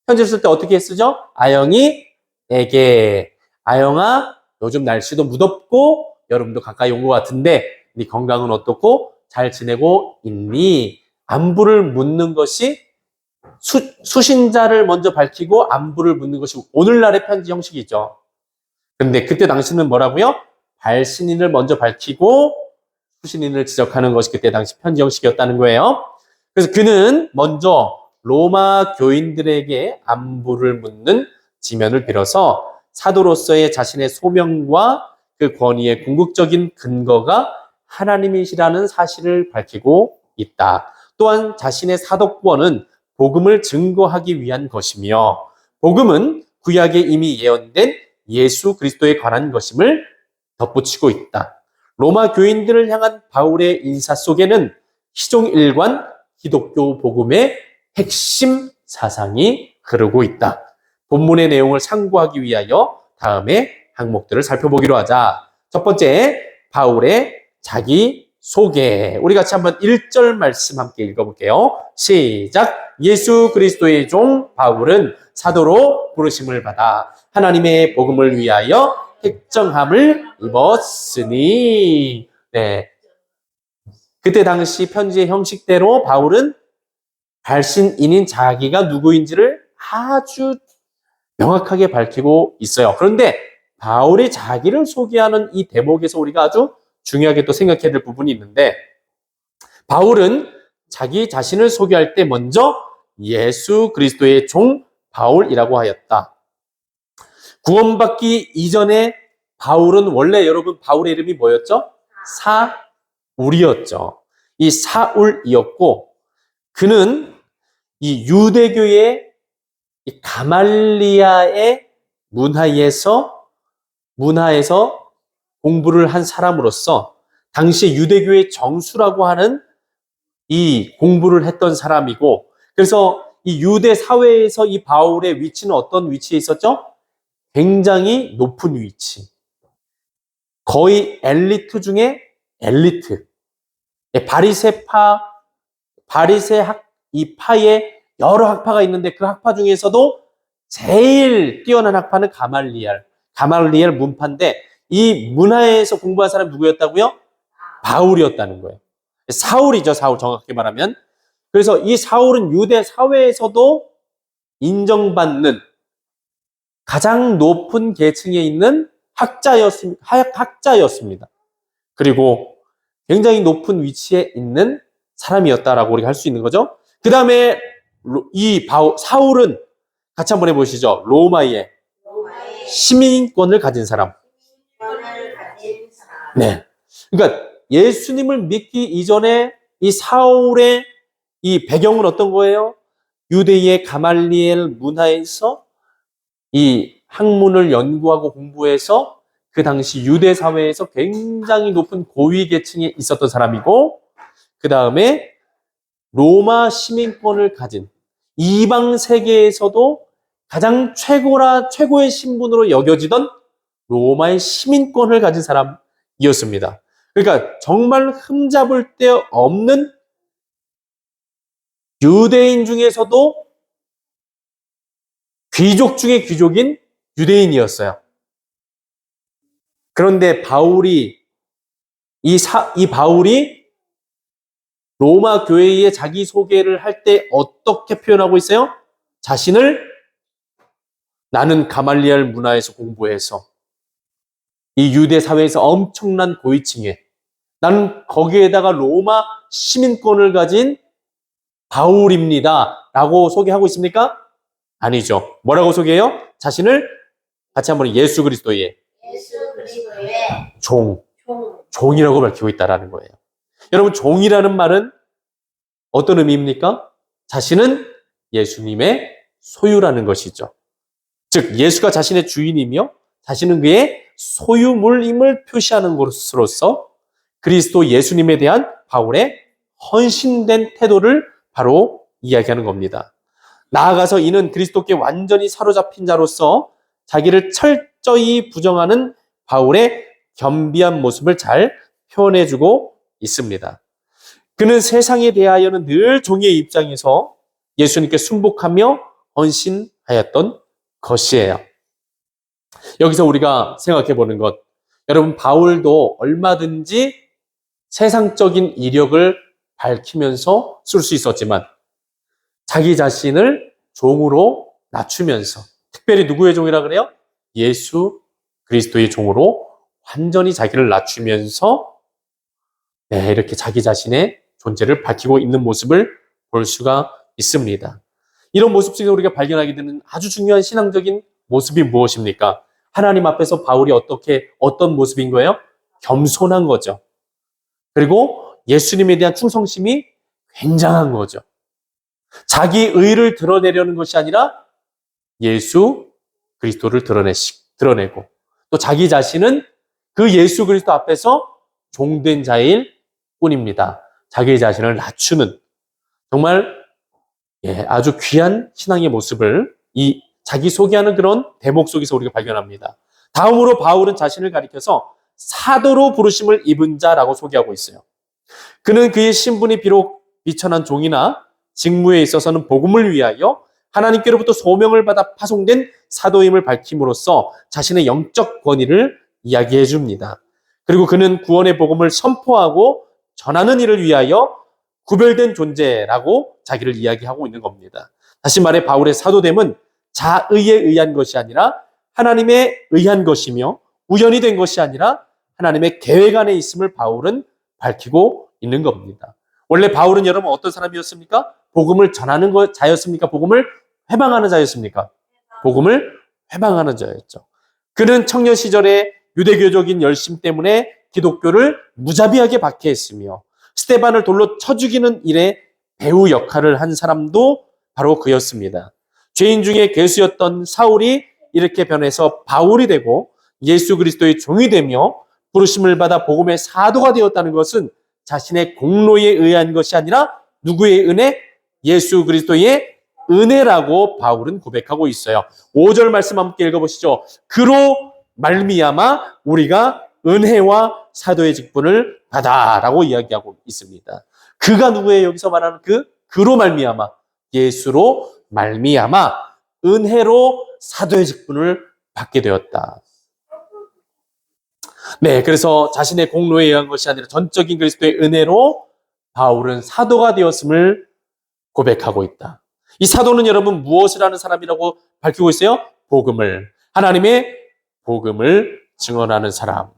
편지를 쓸 때 어떻게 쓰죠? 아영이에게, 아영아, 요즘 날씨도 무덥고 여름도 가까이 온 것 같은데 네 건강은 어떻고 잘 지내고 있니? 안부를 묻는 것이 수신자를 먼저 밝히고 안부를 묻는 것이 오늘날의 편지 형식이죠. 근데 그때 당시는 뭐라고요? 발신인을 먼저 밝히고 수신인을 지적하는 것이 그때 당시 편지 형식이었다는 거예요. 그래서 그는 먼저 로마 교인들에게 안부를 묻는 지면을 빌어서 사도로서의 자신의 소명과 그 권위의 궁극적인 근거가 하나님이시라는 사실을 밝히고 있다. 또한 자신의 사도권은 복음을 증거하기 위한 것이며 복음은 구약에 이미 예언된 예수 그리스도에 관한 것임을 덧붙이고 있다. 로마 교인들을 향한 바울의 인사 속에는 희종일관 기독교 복음의 핵심 사상이 흐르고 있다. 본문의 내용을 상고하기 위하여 다음에 항목들을 살펴보기로 하자. 첫 번째, 바울의 자기 소개. 우리 같이 한번 1절 말씀 함께 읽어볼게요. 시작. 예수 그리스도의 종 바울은 사도로 부르심을 받아 하나님의 복음을 위하여 택정함을 입었으니. 네. 그때 당시 편지의 형식대로 바울은 발신인인 자기가 누구인지를 아주 명확하게 밝히고 있어요. 그런데 바울이 자기를 소개하는 이 대목에서 우리가 아주 중요하게 또 생각해야 될 부분이 있는데, 바울은 자기 자신을 소개할 때 먼저 예수 그리스도의 종 바울이라고 하였다. 구원받기 이전에 바울은 원래 여러분 바울의 이름이 뭐였죠? 사울이었죠. 이 사울이었고 그는 이 유대교의 이 가말리아의 문화에서 공부를 한 사람으로서 당시 유대교의 정수라고 하는 이 공부를 했던 사람이고, 그래서 이 유대 사회에서 이 바울의 위치는 어떤 위치에 있었죠? 굉장히 높은 위치. 거의 엘리트 중에 엘리트. 이 파에 여러 학파가 있는데 그 학파 중에서도 제일 뛰어난 학파는 가말리엘 문파인데 이 문화에서 공부한 사람이 누구였다고요? 바울이었다는 거예요. 사울이죠, 사울 정확하게 말하면. 그래서 이 사울은 유대 사회에서도 인정받는 가장 높은 계층에 있는 학자였습니다. 그리고 굉장히 높은 위치에 있는 사람이었다라고 우리가 할 수 있는 거죠. 그 다음에 사울은 같이 한번 해보시죠. 로마의 시민권을 가진 사람. 네. 그러니까 예수님을 믿기 이전에 이 사울의 이 배경은 어떤 거예요? 유대의 가말리엘 문화에서 이 학문을 연구하고 공부해서 그 당시 유대 사회에서 굉장히 높은 고위 계층에 있었던 사람이고, 그 다음에 로마 시민권을 가진 이방 세계에서도 가장 최고의 신분으로 여겨지던 로마의 시민권을 가진 사람이었습니다. 그러니까 정말 흠잡을 데 없는 유대인 중에서도 귀족 중의 귀족인 유대인이었어요. 그런데 바울이 로마 교회에 자기 소개를 할 때 어떻게 표현하고 있어요? 자신을 나는 가말리엘 문화에서 공부해서 이 유대 사회에서 엄청난 고위층에, 나는 거기에다가 로마 시민권을 가진 바울입니다 라고 소개하고 있습니까? 아니죠. 뭐라고 소개해요? 자신을 같이 한번 예수 그리스도의 종이라고 밝히고 있다는 거예요. 여러분, 종이라는 말은 어떤 의미입니까? 자신은 예수님의 소유라는 것이죠. 즉, 예수가 자신의 주인이며 자신은 그의 소유물임을 표시하는 것으로서 그리스도 예수님에 대한 바울의 헌신된 태도를 바로 이야기하는 겁니다. 나아가서 이는 그리스도께 완전히 사로잡힌 자로서 자기를 철저히 부정하는 바울의 겸비한 모습을 잘 표현해주고 있습니다. 그는 세상에 대하여는 늘 종의 입장에서 예수님께 순복하며 헌신하였던 것이에요. 여기서 우리가 생각해 보는 것, 여러분, 바울도 얼마든지 세상적인 이력을 밝히면서 쓸 수 있었지만 자기 자신을 종으로 낮추면서, 특별히 누구의 종이라 그래요? 예수 그리스도의 종으로 완전히 자기를 낮추면서 이렇게 자기 자신의 존재를 밝히고 있는 모습을 볼 수가 있습니다. 이런 모습 중에 우리가 발견하게 되는 아주 중요한 신앙적인 모습이 무엇입니까? 하나님 앞에서 바울이 어떤 모습인 거예요? 겸손한 거죠. 그리고 예수님에 대한 충성심이 굉장한 거죠. 자기 의를 드러내려는 것이 아니라 예수 그리스도를 드러내고, 또 자기 자신은 그 예수 그리스도 앞에서 종된 자일 뿐입니다. 자기 자신을 낮추는, 정말 아주 귀한 신앙의 모습을 이 자기 소개하는 그런 대목 속에서 우리가 발견합니다. 다음으로 바울은 자신을 가리켜서 사도로 부르심을 입은 자라고 소개하고 있어요. 그는 그의 신분이 비록 비천한 종이나 직무에 있어서는 복음을 위하여 하나님께로부터 소명을 받아 파송된 사도임을 밝힘으로써 자신의 영적 권위를 이야기해 줍니다. 그리고 그는 구원의 복음을 선포하고 전하는 일을 위하여 구별된 존재라고 자기를 이야기하고 있는 겁니다. 다시 말해 바울의 사도됨은 자의에 의한 것이 아니라 하나님에 의한 것이며, 우연히 된 것이 아니라 하나님의 계획 안에 있음을 바울은 밝히고 있는 겁니다. 원래 바울은 여러분 어떤 사람이었습니까? 복음을 전하는 자였습니까? 복음을 회방하는 자였습니까? 복음을 회방하는 자였죠. 그는 청년 시절에 유대교적인 열심 때문에 기독교를 무자비하게 박해했으며 스데반을 돌로 쳐 죽이는 일에 배우 역할을 한 사람도 바로 그였습니다. 죄인 중에 괴수였던 사울이 이렇게 변해서 바울이 되고 예수 그리스도의 종이 되며 부르심을 받아 복음의 사도가 되었다는 것은 자신의 공로에 의한 것이 아니라 누구의 은혜? 예수 그리스도의 은혜라고 바울은 고백하고 있어요. 5절 말씀 함께 읽어보시죠. 그로 말미암아 우리가 은혜와 사도의 직분을 받아라고 이야기하고 있습니다. 그가 누구예요? 여기서 말하는 그로 말미암아, 예수로 말미암아 은혜로 사도의 직분을 받게 되었다. 그래서 자신의 공로에 의한 것이 아니라 전적인 그리스도의 은혜로 바울은 사도가 되었음을 고백하고 있다. 이 사도는 여러분 무엇을 하는 사람이라고 밝히고 있어요? 하나님의 복음을 증언하는 사람.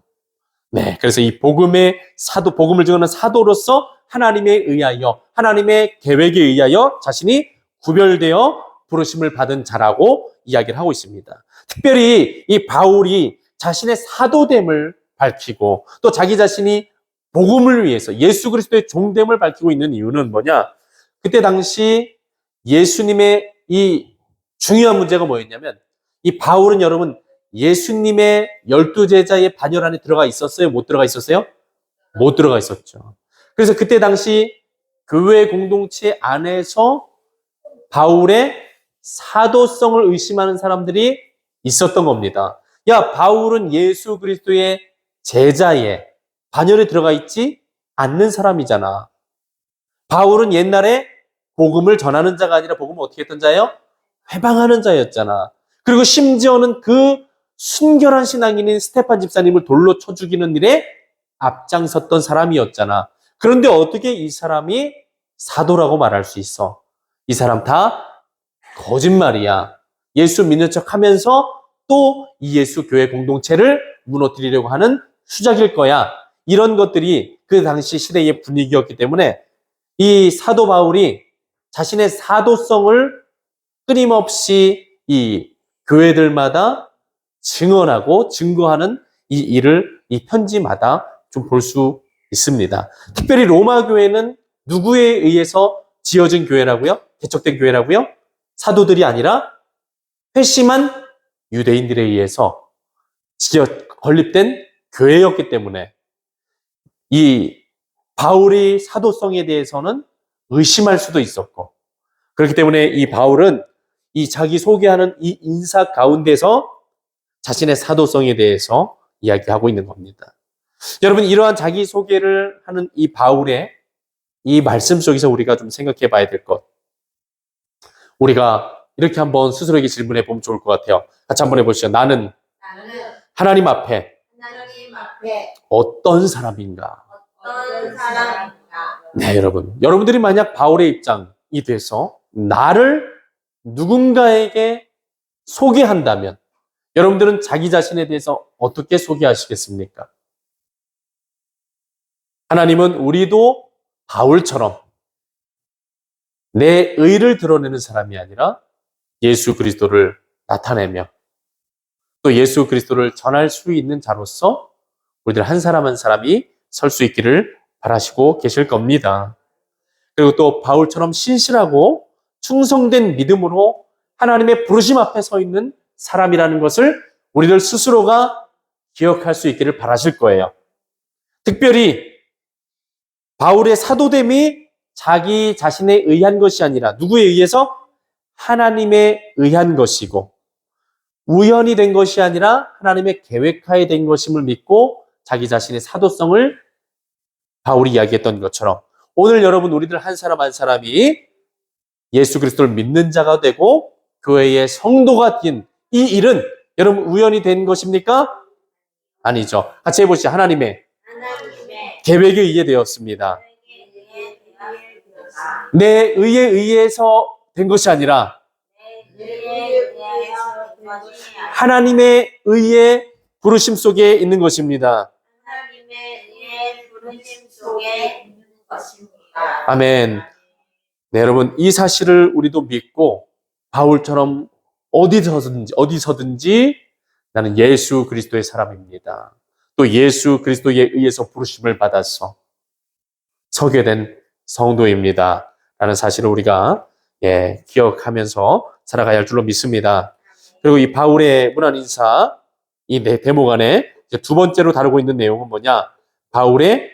그래서 이 복음을 증언하는 사도로서 하나님에 의하여, 하나님의 계획에 의하여 자신이 구별되어 부르심을 받은 자라고 이야기를 하고 있습니다. 특별히 이 바울이 자신의 사도됨을 밝히고 또 자기 자신이 복음을 위해서 예수 그리스도의 종됨을 밝히고 있는 이유는 뭐냐? 그때 당시 예수님의 이 중요한 문제가 뭐였냐면 이 바울은 여러분 예수님의 12제자의 반열 안에 들어가 있었어요? 못 들어가 있었어요? 못 들어가 있었죠. 그래서 그때 당시 교회 공동체 안에서 바울의 사도성을 의심하는 사람들이 있었던 겁니다. 야, 바울은 예수 그리스도의 제자에 반열에 들어가 있지 않는 사람이잖아. 바울은 옛날에 복음을 전하는 자가 아니라 복음을 어떻게 했던 자예요? 회방하는 자였잖아. 그리고 심지어는 그 순결한 신앙인인 스테판 집사님을 돌로 쳐 죽이는 일에 앞장섰던 사람이었잖아. 그런데 어떻게 이 사람이 사도라고 말할 수 있어? 이 사람 다 거짓말이야. 예수 믿는 척 하면서 또 이 예수 교회 공동체를 무너뜨리려고 하는 수작일 거야. 이런 것들이 그 당시 시대의 분위기였기 때문에 이 사도 바울이 자신의 사도성을 끊임없이 이 교회들마다 증언하고 증거하는 이 일을 이 편지마다 좀 볼 수 있습니다. 특별히 로마 교회는 누구에 의해서 지어진 교회라고요? 개척된 교회라고요? 사도들이 아니라 회심한 유대인들에 의해서 건립된 교회였기 때문에 이 바울의 사도성에 대해서는 의심할 수도 있었고, 그렇기 때문에 이 바울은 이 자기 소개하는 이 인사 가운데서 자신의 사도성에 대해서 이야기하고 있는 겁니다. 여러분, 이러한 자기 소개를 하는 이 바울의 이 말씀 속에서 우리가 좀 생각해 봐야 될 것. 우리가 이렇게 한번 스스로에게 질문해 보면 좋을 것 같아요. 같이 한번 해보시죠. 나는 하나님 앞에 어떤 사람인가? 어떤 사람인가? 네, 여러분. 여러분들이 만약 바울의 입장이 돼서 나를 누군가에게 소개한다면 여러분들은 자기 자신에 대해서 어떻게 소개하시겠습니까? 하나님은 우리도 바울처럼 내 의를 드러내는 사람이 아니라 예수 그리스도를 나타내며 또 예수 그리스도를 전할 수 있는 자로서 우리들 한 사람 한 사람이 설 수 있기를 바라시고 계실 겁니다. 그리고 또 바울처럼 신실하고 충성된 믿음으로 하나님의 부르심 앞에 서 있는 사람이라는 것을 우리들 스스로가 기억할 수 있기를 바라실 거예요. 특별히 바울의 사도됨이 자기 자신에 의한 것이 아니라 누구에 의해서? 하나님에 의한 것이고 우연이 된 것이 아니라 하나님의 계획하에 된 것임을 믿고 자기 자신의 사도성을 바울이 이야기했던 것처럼 오늘 여러분 우리들 한 사람 한 사람이 예수 그리스도를 믿는 자가 되고 교회의 성도가 된 이 일은 여러분 우연이 된 것입니까? 아니죠. 같이 해보시죠. 하나님의 계획에 의해 되었습니다. 내 의에 의해서 된 것이 아니라 하나님의 의의 부르심 속에 있는 것입니다. 아멘. 네, 여러분 이 사실을 우리도 믿고 바울처럼 어디서든지 나는 예수 그리스도의 사람입니다. 또 예수 그리스도에 의해서 부르심을 받아서 서게 된 성도입니다. 라는 사실을 우리가 기억하면서 살아가야 할 줄로 믿습니다. 그리고 이 바울의 문안 인사 이 대목 안에 두 번째로 다루고 있는 내용은 뭐냐? 바울의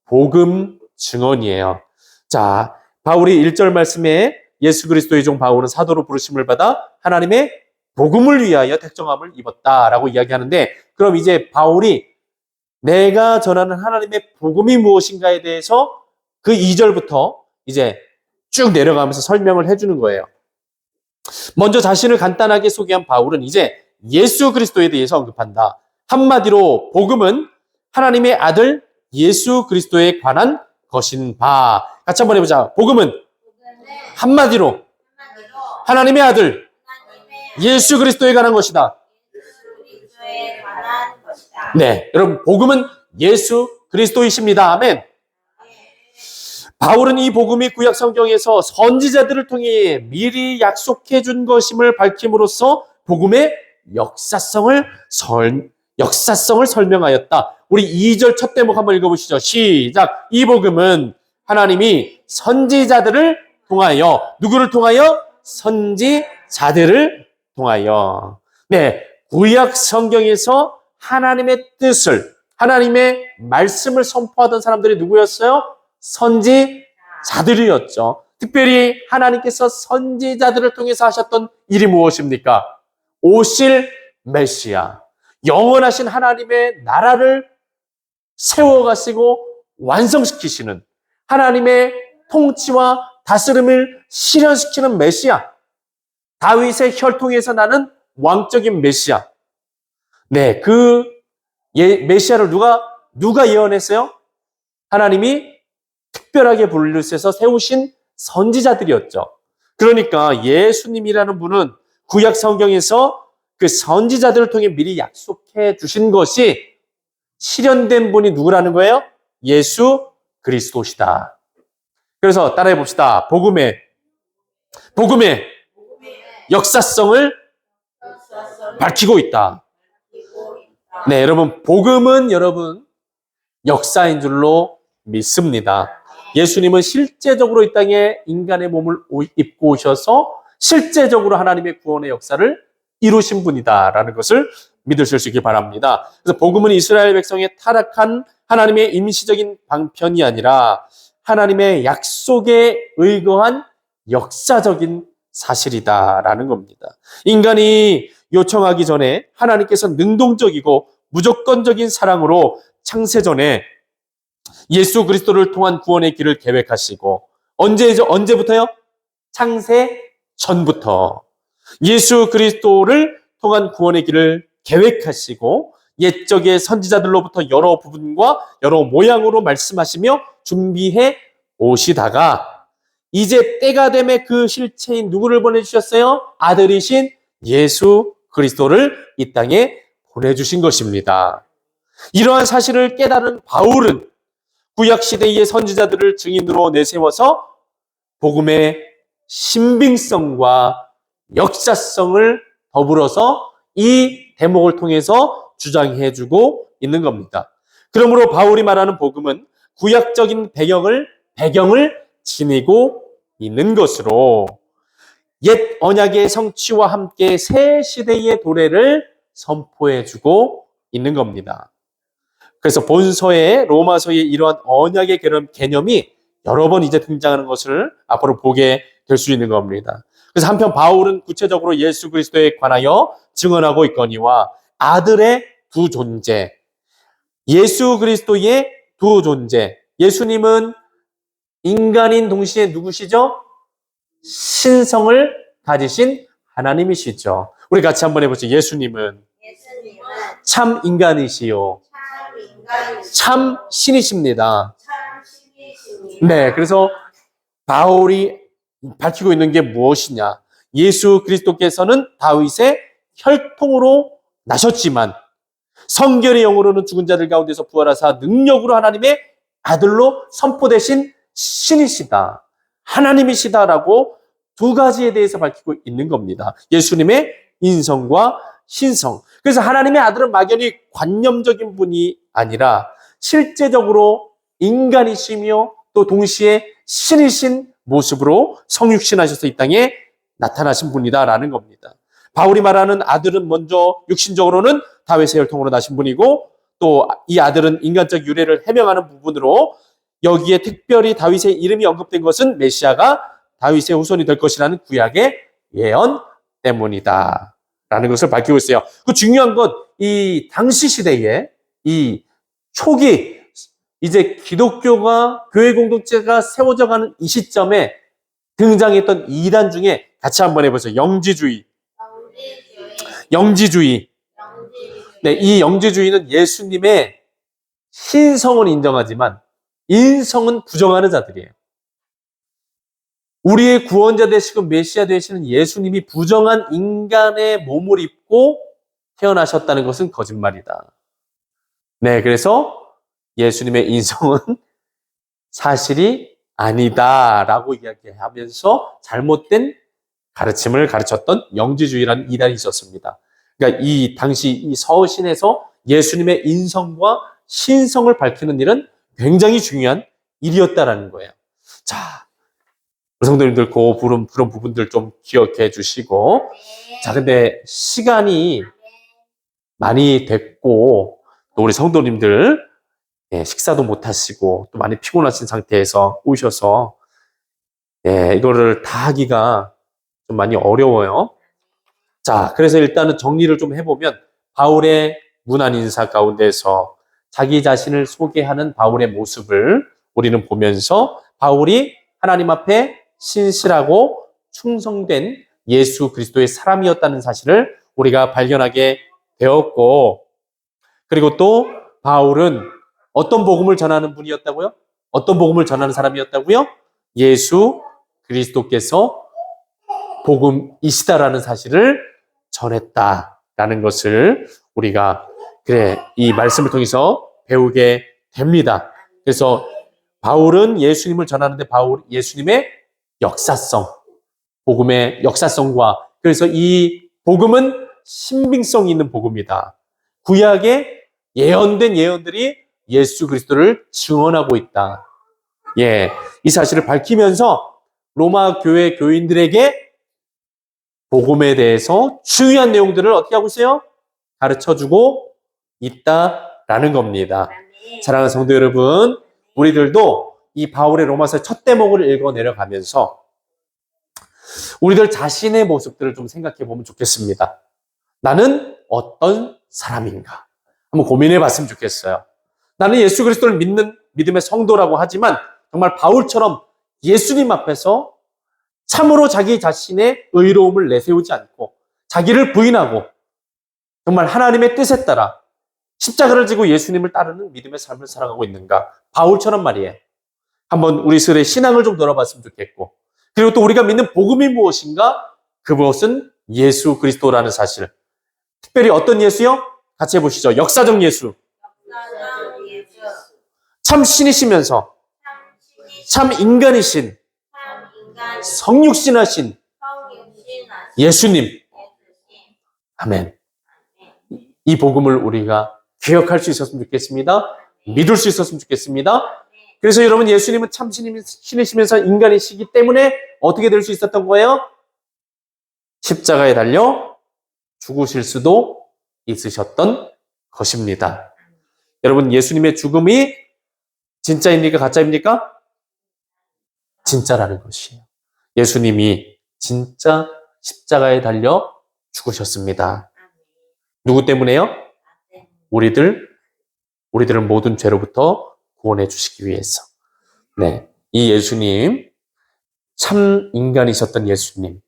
복음 증언이에요. 자, 바울이 1절 말씀에 예수 그리스도의 종 바울은 사도로 부르심을 받아 하나님의 복음을 위하여 택정함을 입었다라고 이야기하는데, 그럼 이제 바울이 내가 전하는 하나님의 복음이 무엇인가에 대해서 그 2절부터 이제 쭉 내려가면서 설명을 해주는 거예요. 먼저 자신을 간단하게 소개한 바울은 이제 예수 그리스도에 대해서 언급한다. 한마디로 복음은 하나님의 아들 예수 그리스도에 관한 것인 바. 같이 한번 해보자. 복음은 한마디로 하나님의 아들 예수 그리스도에 관한 것이다. 네, 여러분 복음은 예수 그리스도이십니다. 아멘. 바울은 이 복음이 구약 성경에서 선지자들을 통해 미리 약속해 준 것임을 밝힘으로써 복음의 역사성을 설명하였다. 우리 2절 첫 대목 한번 읽어보시죠. 시작. 이 복음은 하나님이 선지자들을 통하여, 누구를 통하여? 선지자들을 통하여. 네, 구약 성경에서 하나님의 뜻을, 하나님의 말씀을 선포하던 사람들이 누구였어요? 선지자들이었죠. 특별히 하나님께서 선지자들을 통해서 하셨던 일이 무엇입니까? 오실 메시아, 영원하신 하나님의 나라를 세워가시고 완성시키시는, 하나님의 통치와 다스림을 실현시키는 메시아, 다윗의 혈통에서 나는 왕적인 메시아. 네, 그 메시아를 누가 예언했어요? 하나님이 특별하게 부르셔서 세우신 선지자들이었죠. 그러니까 예수님이라는 분은 구약 성경에서 그 선지자들을 통해 미리 약속해 주신 것이 실현된 분이 누구라는 거예요? 예수 그리스도시다. 그래서 따라해 봅시다. 복음의 역사성을 밝히고 있다. 네, 여러분, 복음은 여러분 역사인 줄로 믿습니다. 예수님은 실제적으로 이 땅에 인간의 몸을 입고 오셔서 실제적으로 하나님의 구원의 역사를 이루신 분이다라는 것을 믿으실 수 있길 바랍니다. 그래서 복음은 이스라엘 백성의 타락한 하나님의 임시적인 방편이 아니라 하나님의 약속에 의거한 역사적인 사실이다라는 겁니다. 인간이 요청하기 전에 하나님께서 능동적이고 무조건적인 사랑으로 창세전에 예수 그리스도를 통한 구원의 길을 계획하시고, 언제부터요? 창세 전부터 예수 그리스도를 통한 구원의 길을 계획하시고 옛적의 선지자들로부터 여러 부분과 여러 모양으로 말씀하시며 준비해 오시다가 이제 때가 되매 그 실체인 누구를 보내주셨어요? 아들이신 예수 그리스도를 이 땅에 보내주신 것입니다. 이러한 사실을 깨달은 바울은 구약시대의 선지자들을 증인으로 내세워서 복음의 신빙성과 역사성을 더불어서 이 대목을 통해서 주장해주고 있는 겁니다. 그러므로 바울이 말하는 복음은 구약적인 배경을 지니고 있는 것으로 옛 언약의 성취와 함께 새 시대의 도래를 선포해주고 있는 겁니다. 그래서 본서의 로마서의 이러한 언약의 개념이 여러 번 이제 등장하는 것을 앞으로 보게 될 수 있는 겁니다. 그래서 한편 바울은 구체적으로 예수 그리스도에 관하여 증언하고 있거니와 아들의 두 존재, 예수 그리스도의 두 존재, 예수님은 인간인 동시에 누구시죠? 신성을 가지신 하나님이시죠. 우리 같이 한번 해보죠. 예수님은 참 인간이시요 참 신이십니다. 네, 그래서 바울이 밝히고 있는 게 무엇이냐? 예수 그리스도께서는 다윗의 혈통으로 나셨지만 성결의 영으로는 죽은 자들 가운데서 부활하사 능력으로 하나님의 아들로 선포되신 신이시다, 하나님이시다라고 두 가지에 대해서 밝히고 있는 겁니다. 예수님의 인성과 신성. 그래서 하나님의 아들은 막연히 관념적인 분이 아니라 실제적으로 인간이시며 또 동시에 신이신 모습으로 성육신하셔서 이 땅에 나타나신 분이다라는 겁니다. 바울이 말하는 아들은 먼저 육신적으로는 다윗의 혈통으로 나신 분이고 또 이 아들은 인간적 유래를 해명하는 부분으로 여기에 특별히 다윗의 이름이 언급된 것은 메시아가 다윗의 후손이 될 것이라는 구약의 예언 때문이다 라는 것을 밝히고 있어요. 그 중요한 건 이 당시 시대에 이 초기 이제 기독교가 교회 공동체가 세워져가는 이 시점에 등장했던 이단 중에 같이 한번 해보죠. 영지주의. 네, 이 영지주의는 예수님의 신성은 인정하지만 인성은 부정하는 자들이에요. 우리의 구원자 되시고 메시아 되시는 예수님이 부정한 인간의 몸을 입고 태어나셨다는 것은 거짓말이다. 네, 그래서 예수님의 인성은 사실이 아니다라고 이야기하면서 잘못된 가르침을 가르쳤던 영지주의라는 이단이 있었습니다. 그러니까 이 당시 이 서신에서 예수님의 인성과 신성을 밝히는 일은 굉장히 중요한 일이었다라는 거예요. 자, 성도님들 그런 부분들 좀 기억해 주시고, 자, 근데 시간이 많이 됐고 또 우리 성도님들 식사도 못 하시고 또 많이 피곤하신 상태에서 오셔서 이거를 다 하기가 좀 많이 어려워요. 자, 그래서 일단은 정리를 좀 해보면 바울의 문안 인사 가운데서 자기 자신을 소개하는 바울의 모습을 우리는 보면서 바울이 하나님 앞에 신실하고 충성된 예수 그리스도의 사람이었다는 사실을 우리가 발견하게 되었고, 그리고 또 바울은 어떤 복음을 전하는 분이었다고요? 어떤 복음을 전하는 사람이었다고요? 예수 그리스도께서 복음이시다라는 사실을 전했다라는 것을 우리가 이 말씀을 통해서 배우게 됩니다. 그래서 바울은 예수님을 전하는데 예수님의 역사성, 복음의 역사성과, 그래서 이 복음은 신빙성이 있는 복음이다. 구약에 예언된 예언들이 예수 그리스도를 증언하고 있다. 이 사실을 밝히면서 로마 교회 교인들에게 복음에 대해서 중요한 내용들을 어떻게 하고 있어요? 가르쳐주고 있다라는 겁니다. 사랑하는 성도 여러분, 우리들도 이 바울의 로마서 첫 대목을 읽어 내려가면서 우리들 자신의 모습들을 좀 생각해 보면 좋겠습니다. 나는 어떤 사람인가? 한번 고민해 봤으면 좋겠어요. 나는 예수 그리스도를 믿는 믿음의 성도라고 하지만 정말 바울처럼 예수님 앞에서 참으로 자기 자신의 의로움을 내세우지 않고 자기를 부인하고 정말 하나님의 뜻에 따라 십자가를 지고 예수님을 따르는 믿음의 삶을 살아가고 있는가? 바울처럼 말이에요. 한번 우리 스스로의 신앙을 좀 돌아봤으면 좋겠고, 그리고 또 우리가 믿는 복음이 무엇인가? 그것은 예수 그리스도라는 사실. 특별히 어떤 예수요? 같이 해보시죠. 역사적 예수. 참 신이시면서 참 인간이신 성육신하신 예수님. 아멘. 이 복음을 우리가 기억할 수 있었으면 좋겠습니다. 믿을 수 있었으면 좋겠습니다. 그래서 여러분, 예수님은 참 신이시면서 인간이시기 때문에 어떻게 될 수 있었던 거예요? 십자가에 달려 죽으실 수도 있으셨던 것입니다. 여러분, 예수님의 죽음이 진짜입니까? 가짜입니까? 진짜라는 것이에요. 예수님이 진짜 십자가에 달려 죽으셨습니다. 누구 때문에요? 우리들을 모든 죄로부터 구원해 주시기 위해서. 이 예수님, 참 인간이셨던 예수님,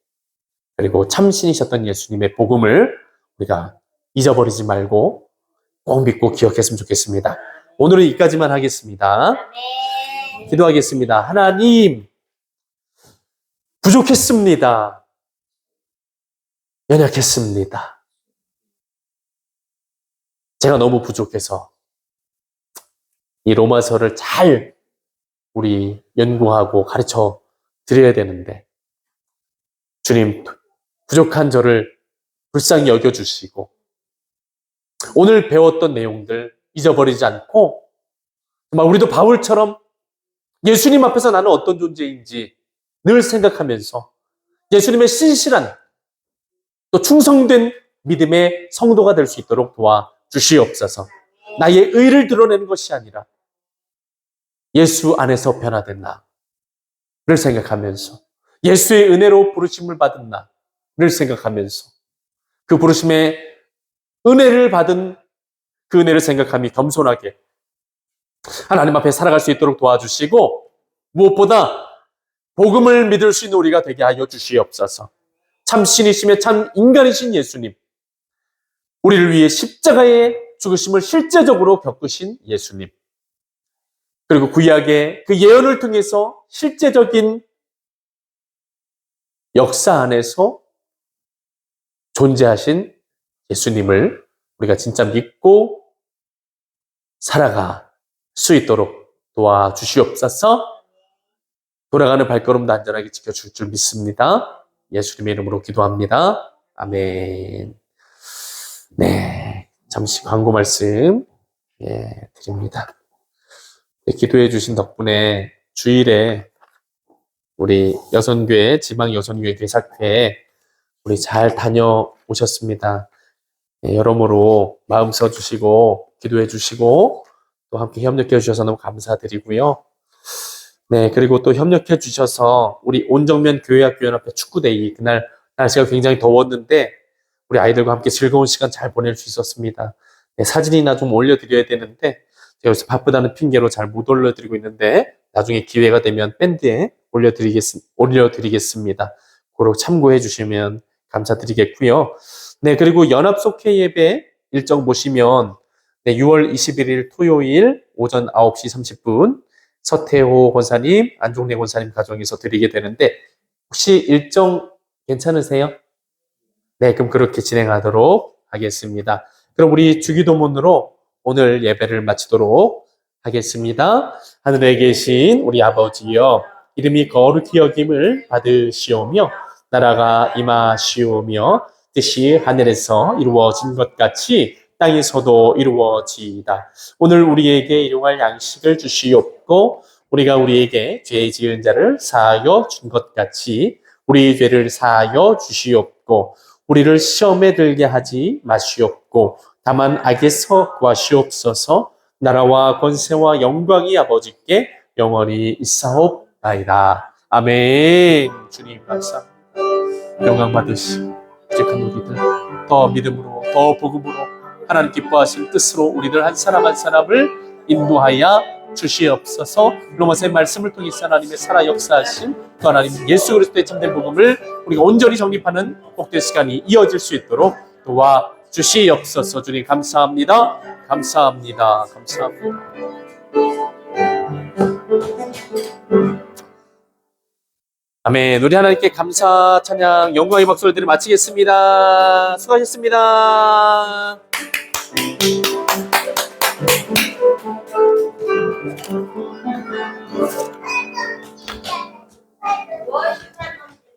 그리고 참 신이셨던 예수님의 복음을 우리가 잊어버리지 말고 꼭 믿고 기억했으면 좋겠습니다. 오늘은 여기까지만 하겠습니다. 기도하겠습니다. 하나님, 부족했습니다. 연약했습니다. 제가 너무 부족해서 이 로마서를 잘 우리 연구하고 가르쳐 드려야 되는데, 주님, 부족한 저를 불쌍히 여겨주시고 오늘 배웠던 내용들 잊어버리지 않고 정말 우리도 바울처럼 예수님 앞에서 나는 어떤 존재인지 늘 생각하면서 예수님의 신실한 또 충성된 믿음의 성도가 될 수 있도록 도와주시옵소서. 나의 의를 드러내는 것이 아니라 예수 안에서 변화된 나를 생각하면서 예수의 은혜로 부르심을 받은 나를 생각하면서 그 부르심의 은혜를 받은 그 은혜를 생각하며 겸손하게 하나님 앞에 살아갈 수 있도록 도와주시고, 무엇보다 복음을 믿을 수 있는 우리가 되게 하여 주시옵소서. 참 신이시며 참 인간이신 예수님, 우리를 위해 십자가의 죽으심을 실제적으로 겪으신 예수님, 그리고 구약의 그 예언을 통해서 실제적인 역사 안에서 존재하신 예수님을 우리가 진짜 믿고 살아갈 수 있도록 도와주시옵소서. 돌아가는 발걸음도 안전하게 지켜줄 줄 믿습니다. 예수님의 이름으로 기도합니다. 아멘. 잠시 광고 말씀 예, 드립니다. 네, 기도해 주신 덕분에 주일에 우리 여선교회, 지방 여선교회 개사회에 우리 잘 다녀오셨습니다. 예, 여러모로 마음 써주시고, 기도해 주시고, 또 함께 협력해 주셔서 너무 감사드리고요. 네, 그리고 또 협력해 주셔서 우리 온정면 교회학교연합회 축구데이, 그날 날씨가 굉장히 더웠는데, 우리 아이들과 함께 즐거운 시간 잘 보낼 수 있었습니다. 네, 사진이나 좀 올려드려야 되는데, 제가 요새 바쁘다는 핑계로 잘 못 올려드리고 있는데, 나중에 기회가 되면 밴드에 올려드리겠습니다. 그거 참고해 주시면 감사드리겠고요. 네, 그리고 연합 속회 예배 일정 보시면, 네, 6월 21일 토요일 오전 9시 30분, 서태호 권사님, 안종래 권사님 가정에서 드리게 되는데, 혹시 일정 괜찮으세요? 네, 그럼 그렇게 진행하도록 하겠습니다. 그럼 우리 주기도문으로 오늘 예배를 마치도록 하겠습니다. 하늘에 계신 우리 아버지여, 이름이 거룩히 여김을 받으시오며, 나라가 임하시오며, 뜻이 하늘에서 이루어진 것 같이 땅에서도 이루어지이다. 오늘 우리에게 일용할 양식을 주시옵고, 우리가 우리에게 죄 지은 자를 사하여 준 것 같이 우리 죄를 사하여 주시옵고, 우리를 시험에 들게 하지 마시옵고, 다만 악에서 구하시옵소서. 나라와 권세와 영광이 아버지께 영원히 있사옵나이다. 아멘. 주님 감사합니다. 영광 받으시고 부족한 우리들 더 믿음으로, 더 복음으로 하나님 기뻐하신 뜻으로 우리들 한 사람 한 사람을 인도하여 주시옵소서. 로마서의 말씀을 통해서 하나님의 살아 역사하신 또 하나님 예수 그리스도의 참된 복음을 우리가 온전히 정립하는 복된 시간이 이어질 수 있도록 도와 주시옵소서. 주님 감사합니다. 감사합니다. 감사합니다. 아멘. 우리 하나님께 감사, 찬양, 영광의 박수를 드려 마치겠습니다. 수고하셨습니다.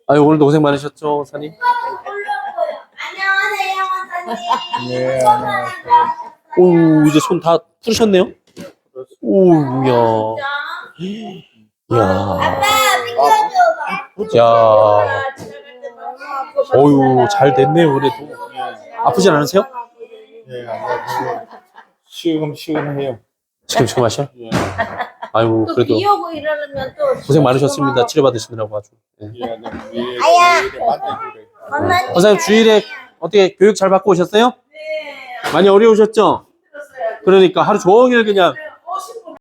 아유, 오늘도 고생 많으셨죠, 원사님? 안녕하세요, 원사님. 네, 오, 이제 손 다 푸셨네요? 오, 야. 야. 아빠, 비켜줘봐. 야. 어유, 잘 됐네요, 그래도. 아프진 않으세요? 예, 시금시금해요. 지금 하셔? 예, 아유, 또 그래도 비 오고 이러면 또 고생 많으셨습니다. 치료받으시느라고 아주. 예. 예, 위에 아야. 만져주래. 원사님. 원사님, 주일에 어떻게 교육 잘 받고 오셨어요? 네. 많이 어려우셨죠? 힘들었어요. 그러니까 하루 종일 그냥